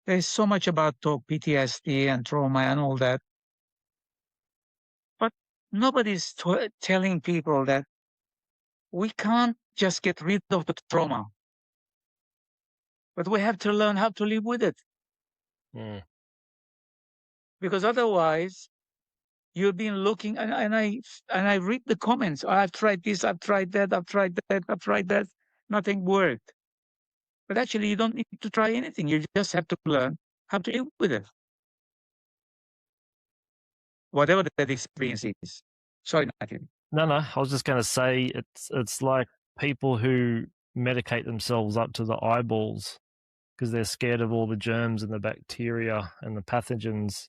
There's so much about talk, PTSD and trauma and all that. But nobody's telling people that we can't just get rid of the trauma, but we have to learn how to live with it. Mm. Because otherwise, you've been looking, and I read the comments. "Oh, I've tried this, I've tried that, I've tried that, I've tried that. Nothing worked." But actually, you don't need to try anything. You just have to learn how to live with it, whatever that experience is. Sorry, Matthew. No, I was just going to say it's like people who medicate themselves up to the eyeballs because they're scared of all the germs and the bacteria and the pathogens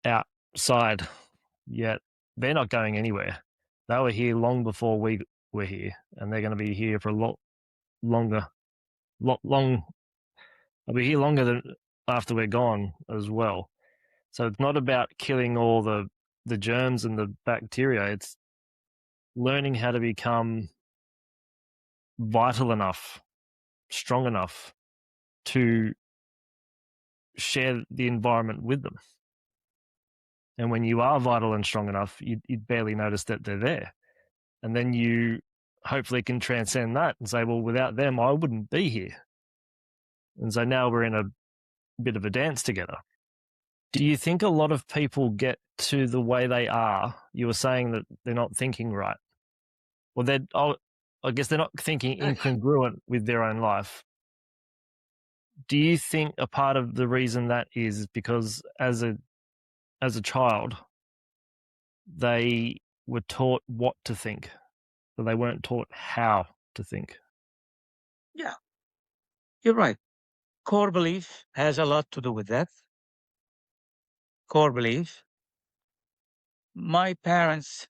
outside. Yet they're not going anywhere. They were here long before we were here, and they're going to be here for a lot longer. Long. They'll be here longer than after we're gone as well. So it's not about killing all the germs and the bacteria. It's learning how to become vital enough, strong enough to share the environment with them. And when you are vital and strong enough, you barely notice that they're there. And then you hopefully can transcend that and say, well, without them, I wouldn't be here. And so now we're in a bit of a dance together. Do you think a lot of people get to the way they are? You were saying that they're not thinking right. Well, I guess they're not thinking incongruent with their own life. Do you think a part of the reason that is because as a child, they were taught what to think, but they weren't taught how to think? Yeah. You're right. Core belief has a lot to do with that. Core belief. My parents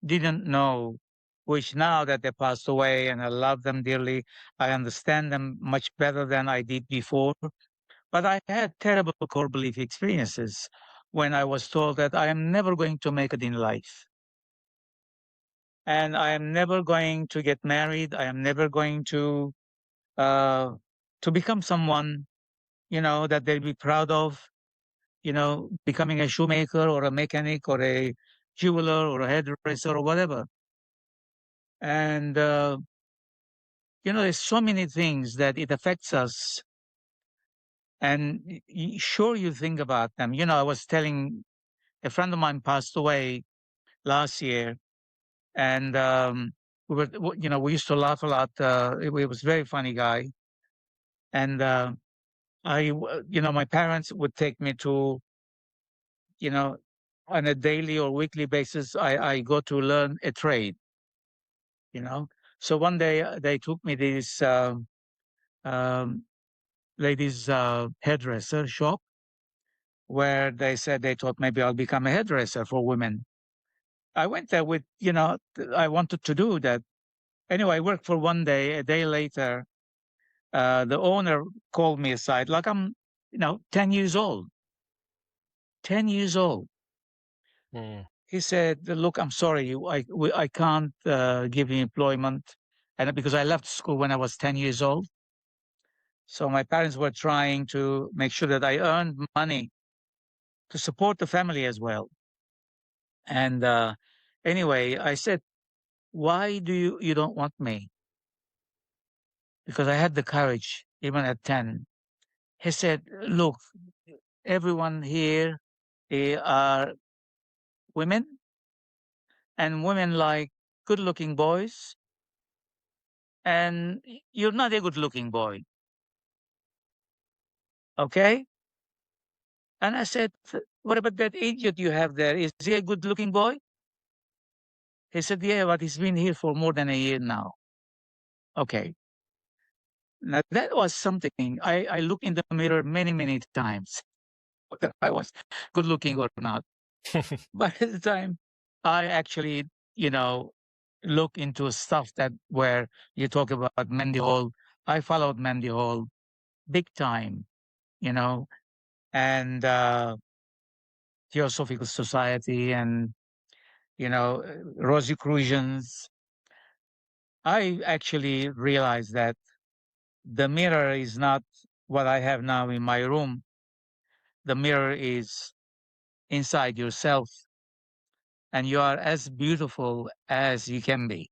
didn't know, which now that they passed away and I love them dearly, I understand them much better than I did before. But I had terrible core belief experiences when I was told that I am never going to make it in life. And I am never going to get married. I am never going uh, to become someone, that they'll be proud of, becoming a shoemaker or a mechanic or a jeweler or a hairdresser or whatever. And, there's so many things that it affects us. And sure, you think about them. I was telling a friend of mine passed away last year, and we used to laugh a lot. He was a very funny guy, and my parents would take me to, you know, on a daily or weekly basis. I go to learn a trade. You know, so one day they took me this um, ladies' hairdresser shop where they said they thought maybe I'll become a hairdresser for women. I went there with, I wanted to do that. Anyway, I worked for one day. A day later, the owner called me aside, like I'm, 10 years old. 10 years old. Mm. He said, "Look, I'm sorry, I can't give you employment," and because I left school when I was 10 years old, so my parents were trying to make sure that I earned money to support the family as well. And anyway, I said, "Why do you don't want me?" Because I had the courage even at 10. He said, "Look, everyone here are women, and women like good-looking boys, and you're not a good-looking boy, okay?" And I said, "What about that idiot you have there? Is he a good-looking boy?" He said, "Yeah, but he's been here for more than a year now." Okay. Now that was something. I looked in the mirror many, many times, whether I was good looking or not. But at the time, I actually, you know, look into stuff that where you talk about Mendy Hall. I followed Mendy Hall big time, you know, and Theosophical Society and, Rosicrucians. I actually realized that the mirror is not what I have now in my room. The mirror is inside yourself, and you are as beautiful as you can be.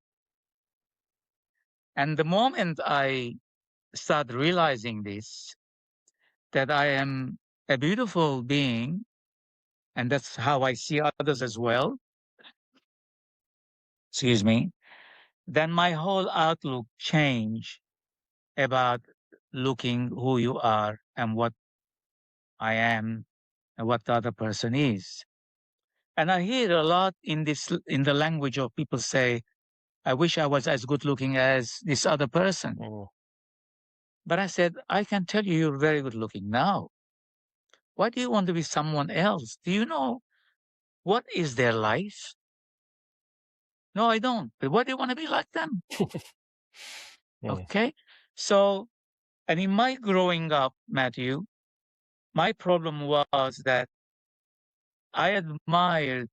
And the moment I start realizing this, that I am a beautiful being, and that's how I see others as well, excuse me, then my whole outlook change about looking who you are and what I am and what the other person is. And I hear a lot in the language of people say, "I wish I was as good looking as this other person." Mm. But I said, "I can tell you you're very good looking now. Why do you want to be someone else? Do you know what is their life?" "No, I don't." "But why do you want to be like them?" Mm. Okay. So, and in my growing up, Matthew, my problem was that I admired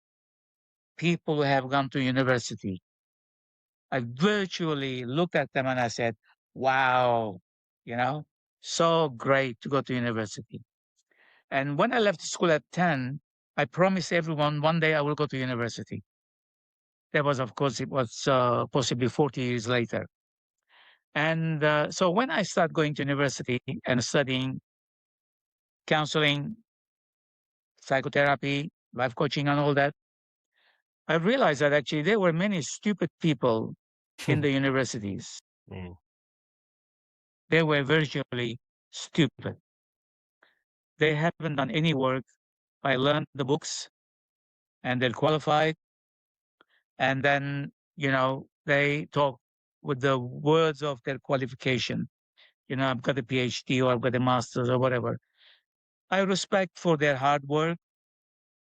people who have gone to university. I virtually looked at them and I said, "Wow, you know, so great to go to university." And when I left school at 10, I promised everyone one day I will go to university. That was, of course, it was possibly 40 years later. And so when I started going to university and studying counseling, psychotherapy, life coaching, and all that, I realized that actually there were many stupid people in the universities. Mm. They were virtually stupid. They haven't done any work. I learned the books and they're qualified. And then, they talk with the words of their qualification. I've got a PhD or I've got a master's or whatever. I respect for their hard work,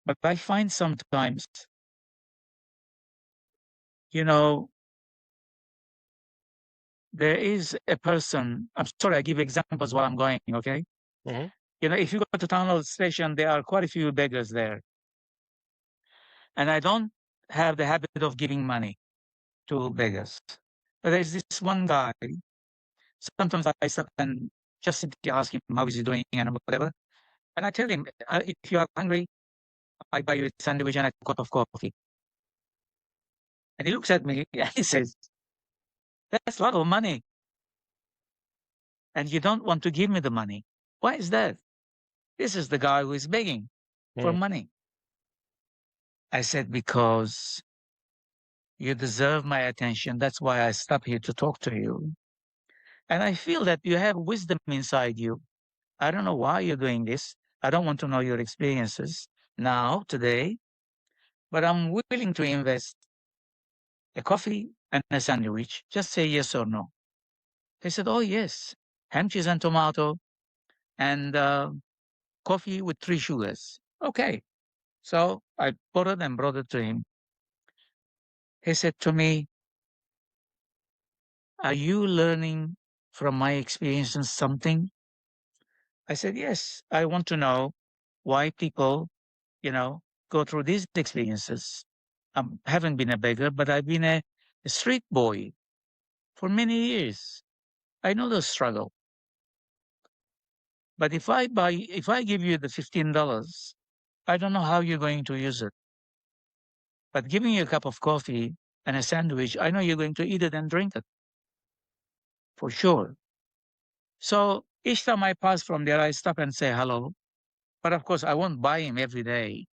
but I find sometimes, you know, there is a person, I'm sorry, I give examples while I'm going, okay? Hmm. If you go to town hall station, there are quite a few beggars there. And I don't have the habit of giving money to beggars. But there's this one guy, sometimes I stop and just simply ask him how is he doing and whatever. And I tell him, if you are hungry, I buy you a sandwich and a cup of coffee. And he looks at me and he says, that's a lot of money. And you don't want to give me the money. Why is that? This is the guy who is begging for Mm. money. I said, because you deserve my attention. That's why I stopped here to talk to you. And I feel that you have wisdom inside you. I don't know why you're doing this. I don't want to know your experiences now, today, but I'm willing to invest a coffee and a sandwich. Just say yes or no. They said, oh, yes. Ham, cheese, and tomato, and coffee with 3 sugars. Okay. So I bought it and brought it to him. He said to me, are you learning from my experiences something? I said, yes. I want to know why people, you know, go through these experiences. I haven't been a beggar, but I've been a street boy for many years. I know the struggle. But if I give you the $15, I don't know how you're going to use it. But giving you a cup of coffee and a sandwich, I know you're going to eat it and drink it for sure. So each time I pass from there, I stop and say hello. But of course, I won't buy him every day.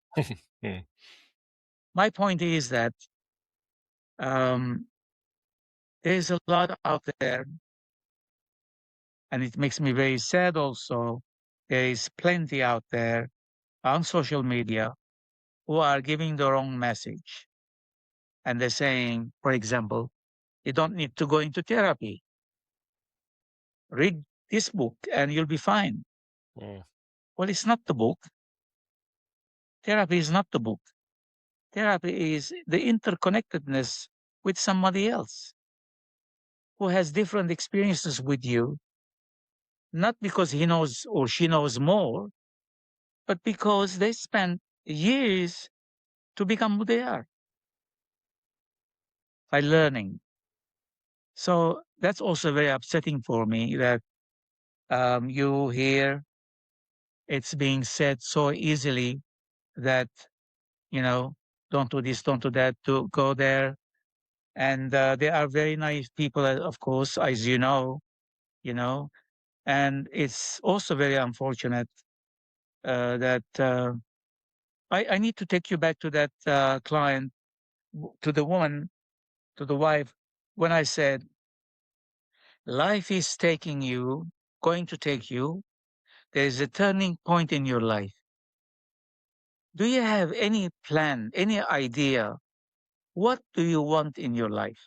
Mm. My point is that um, there's a lot out there, and it makes me very sad also. There is plenty out there on social media who are giving the wrong message. And they're saying, for example, you don't need to go into therapy. Read this book and you'll be fine. Mm. Well, it's not the book. Therapy is not the book. Therapy is the interconnectedness with somebody else who has different experiences with you, not because he knows or she knows more, but because they spent years to become who they are by learning. So that's also very upsetting for me that you hear it's being said so easily that, you know, don't do this, don't do that, to go there. And they are very naive people, of course, as you know, and it's also very unfortunate that I need to take you back to that client, to the woman, to the wife, when I said, life is taking you, going to take you. There is a turning point in your life. Do you have any plan, any idea? What do you want in your life?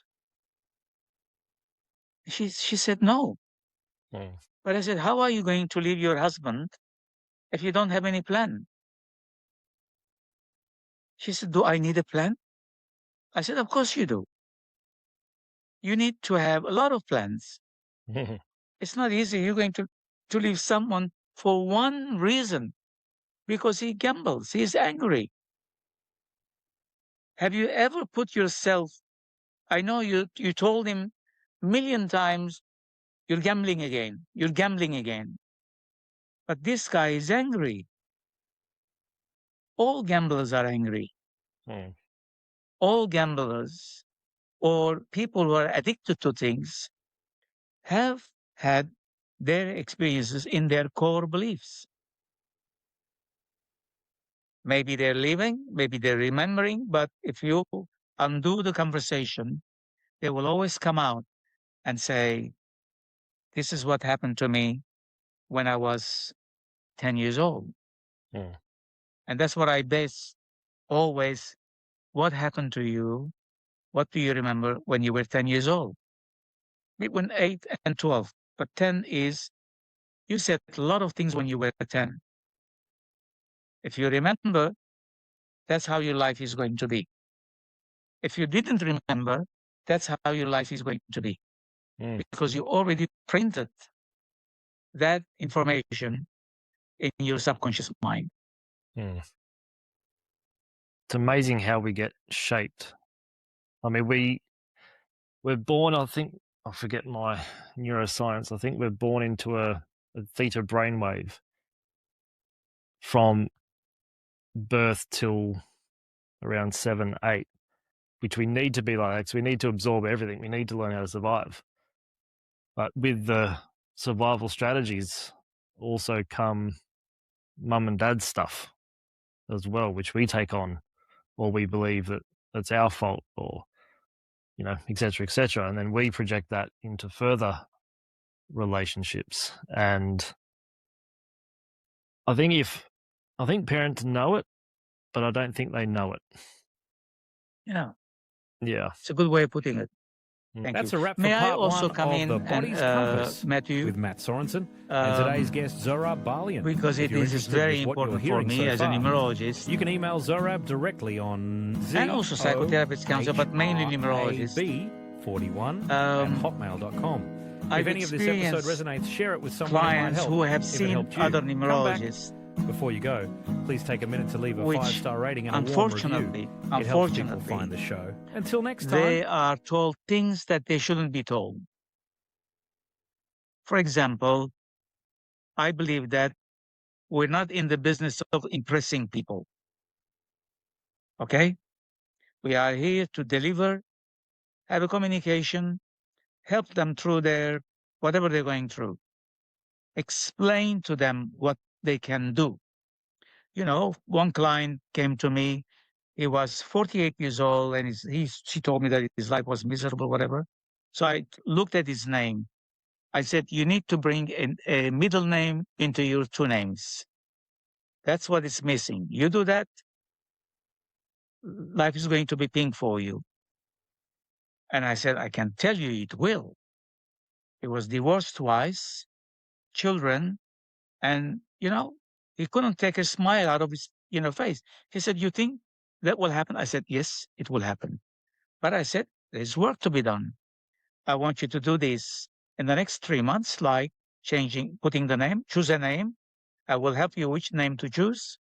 She said, no. Mm. But I said, how are you going to leave your husband if you don't have any plan? She said, do I need a plan? I said, of course you do. You need to have a lot of plans. It's not easy. You're going to leave someone for one reason, because he gambles, he's angry. Have you ever put yourself, I know you told him a million times, you're gambling again, you're gambling again. But this guy is angry. All gamblers are angry. Mm. All gamblers or people who are addicted to things have had their experiences in their core beliefs. Maybe they're leaving, maybe they're remembering, but if you undo the conversation, they will always come out and say, this is what happened to me when I was 10 years old. Mm. And that's what I base always. What happened to you? What do you remember when you were 10 years old? Between 8 and 12. But 10 is, you said a lot of things when you were 10. If you remember, that's how your life is going to be. If you didn't remember, that's how your life is going to be. Because you already printed that information in your subconscious mind. It's amazing how we get shaped. I mean, we're born, I think, I forget my neuroscience, I think we're born into a theta brainwave from birth till around 7, 8, which we need to be like, because we need to absorb everything. We need to learn how to survive. But with the survival strategies also come mum and dad's stuff as well, which we take on, or we believe that it's our fault, or, you know, et cetera, and then we project that into further relationships. And I think parents know it, but I don't think they know it. Yeah, Yeah. it's a good way of putting it. Thank That's you. a wrap for May I part also one come of in The Body's and Compass Matthew, with Matt Sorensen and today's guest Zohrab Balian. because If it you're is interested very with what you're important for hearing me so as a far, numerologist you can email Zohrab directly on and also psychotherapist counselor, but mainly numerologist. ZORAB41 Um, at hotmail.com. I've If any of this episode experienced resonates, share it with someone who might clients help. who have If it seen helped you, other come back. numerologists, Before you go, please take a minute to leave a which 5-star rating and a warm review. unfortunately, It helps people find the show. Until next time. they are told things that they shouldn't be told. For example, I believe that we're not in the business of impressing people. Okay? We are here to deliver, have a communication, help them through their whatever they're going through. Explain to them what they can do. You know, one client came to me. He was 48 years old, and she told me that his life was miserable, whatever. So I looked at his name. I said, you need to bring a middle name into your two names. That's what is missing. You do that, life is going to be pink for you. And I said, I can tell you it will. He was divorced twice, children, and, you know, he couldn't take a smile out of his, face. He said, you think that will happen? I said, yes, it will happen. But I said, there's work to be done. I want you to do this in the next 3 months, like putting the name, choose a name. I will help you which name to choose.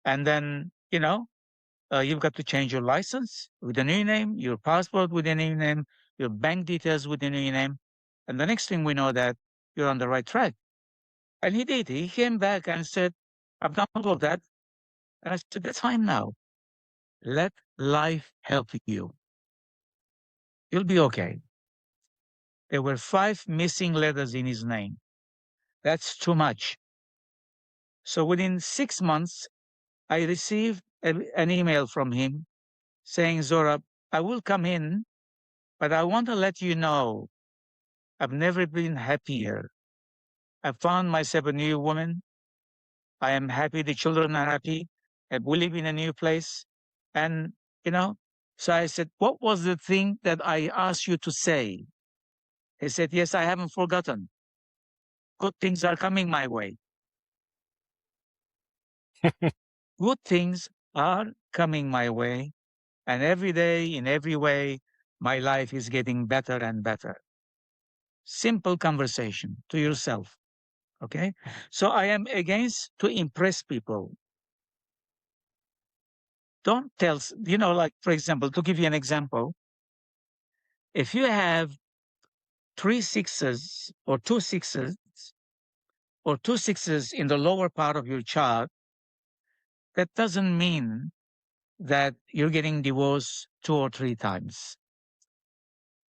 And then, you've got to change your license with a new name, your passport with a new name, your bank details with a new name. And the next thing we know that you're on the right track. And he did. He came back and said, I've done all of that. And I said, that's fine now. Let life help you. You'll be okay. There were 5 missing letters in his name. That's too much. So within 6 months, I received an email from him saying, Zohrab, I will come in, but I want to let you know I've never been happier. I found myself a new woman. I am happy. The children are happy. We live in a new place. And, so I said, what was the thing that I asked you to say? He said, yes, I haven't forgotten. Good things are coming my way. Good things are coming my way. And every day, in every way, my life is getting better and better. Simple conversation to yourself. Okay? So I am against to impress people. Don't tell, like, for example, to give you an example, if you have 3 sixes or 2 sixes or 2 sixes in the lower part of your chart, that doesn't mean that you're getting divorced 2 or 3 times.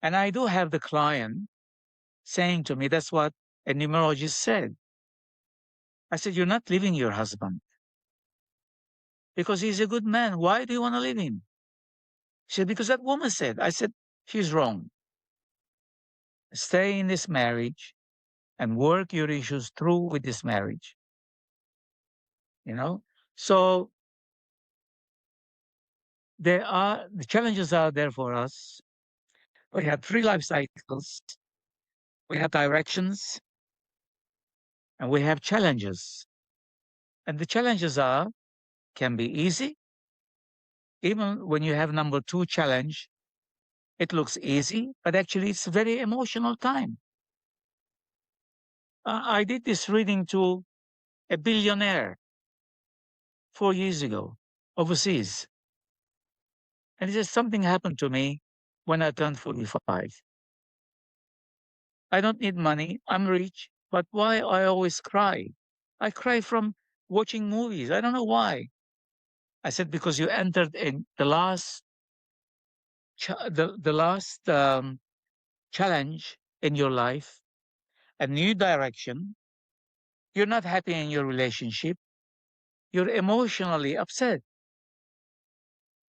And I do have the client saying to me, that's what a numerologist said. I said, you're not leaving your husband because he's a good man. Why do you want to leave him? She said, because that woman said. I said, she's wrong. Stay in this marriage and work your issues through with this marriage. So the challenges are there for us. We have 3 life cycles. we have directions, and we have challenges. And the challenges can be easy. Even when you have number 2 challenge, it looks easy, but actually it's a very emotional time. I did this reading to a billionaire 4 years ago, overseas. And he said, something happened to me when I turned 45. I don't need money. I'm rich. But why I always cry? I cry from watching movies. I don't know why. I said, because you entered in the last challenge in your life, a new direction. You're not happy in your relationship. You're emotionally upset.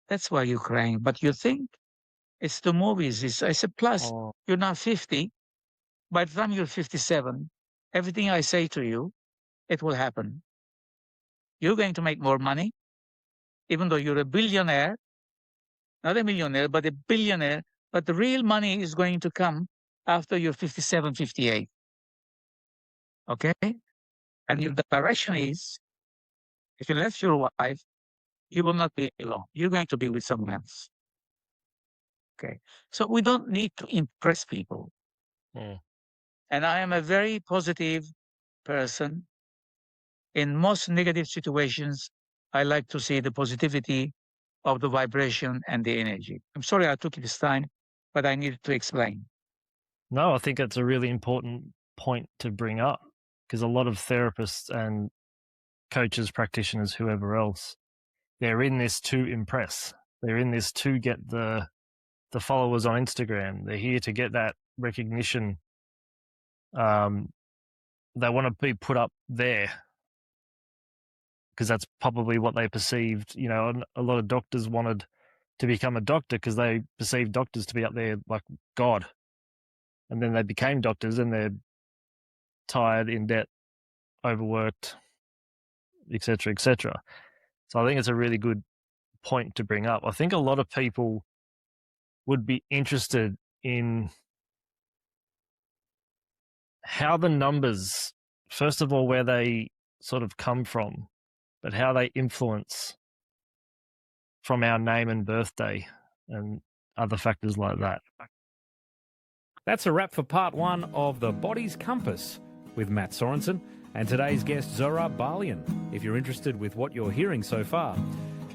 That's why you're crying. But you think it's the movies. I said, plus, you're not 50. By the time you're 57, everything I say to you, it will happen. You're going to make more money, even though you're a billionaire, not a millionaire, but a billionaire. But the real money is going to come after you're 57, 58. Okay? And your direction is, if you left your wife, you will not be alone. You're going to be with someone else. Okay? So we don't need to impress people. And I am a very positive person. In most negative situations, I like to see the positivity of the vibration and the energy. I'm sorry I took this time, but I needed to explain. No, I think that's a really important point to bring up, because a lot of therapists and coaches, practitioners, whoever else, they're in this to impress. They're in this to get the followers on Instagram. They're here to get that recognition. They want to be put up there because that's probably what they perceived. You know, a lot of doctors wanted to become a doctor because they perceived doctors to be up there like God. And then they became doctors and they're tired, in debt, overworked, etc., etc. So I think it's a really good point to bring up. I think a lot of people would be interested in how the numbers, first of all, where they sort of come from, but how they influence from our name and birthday and other factors like that. That's a wrap for part 1 of The Body's Compass with Matt Sorensen and today's guest Zohrab Balian. If you're interested with what you're hearing so far,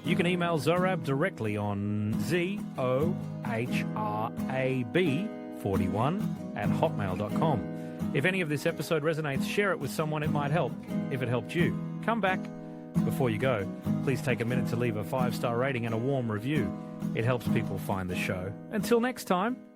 you can email Zohrab directly on zohrab41@hotmail.com. If any of this episode resonates, share it with someone it might help. If it helped you, come back. Before you go, please take a minute to leave a 5-star rating and a warm review. It helps people find the show. Until next time.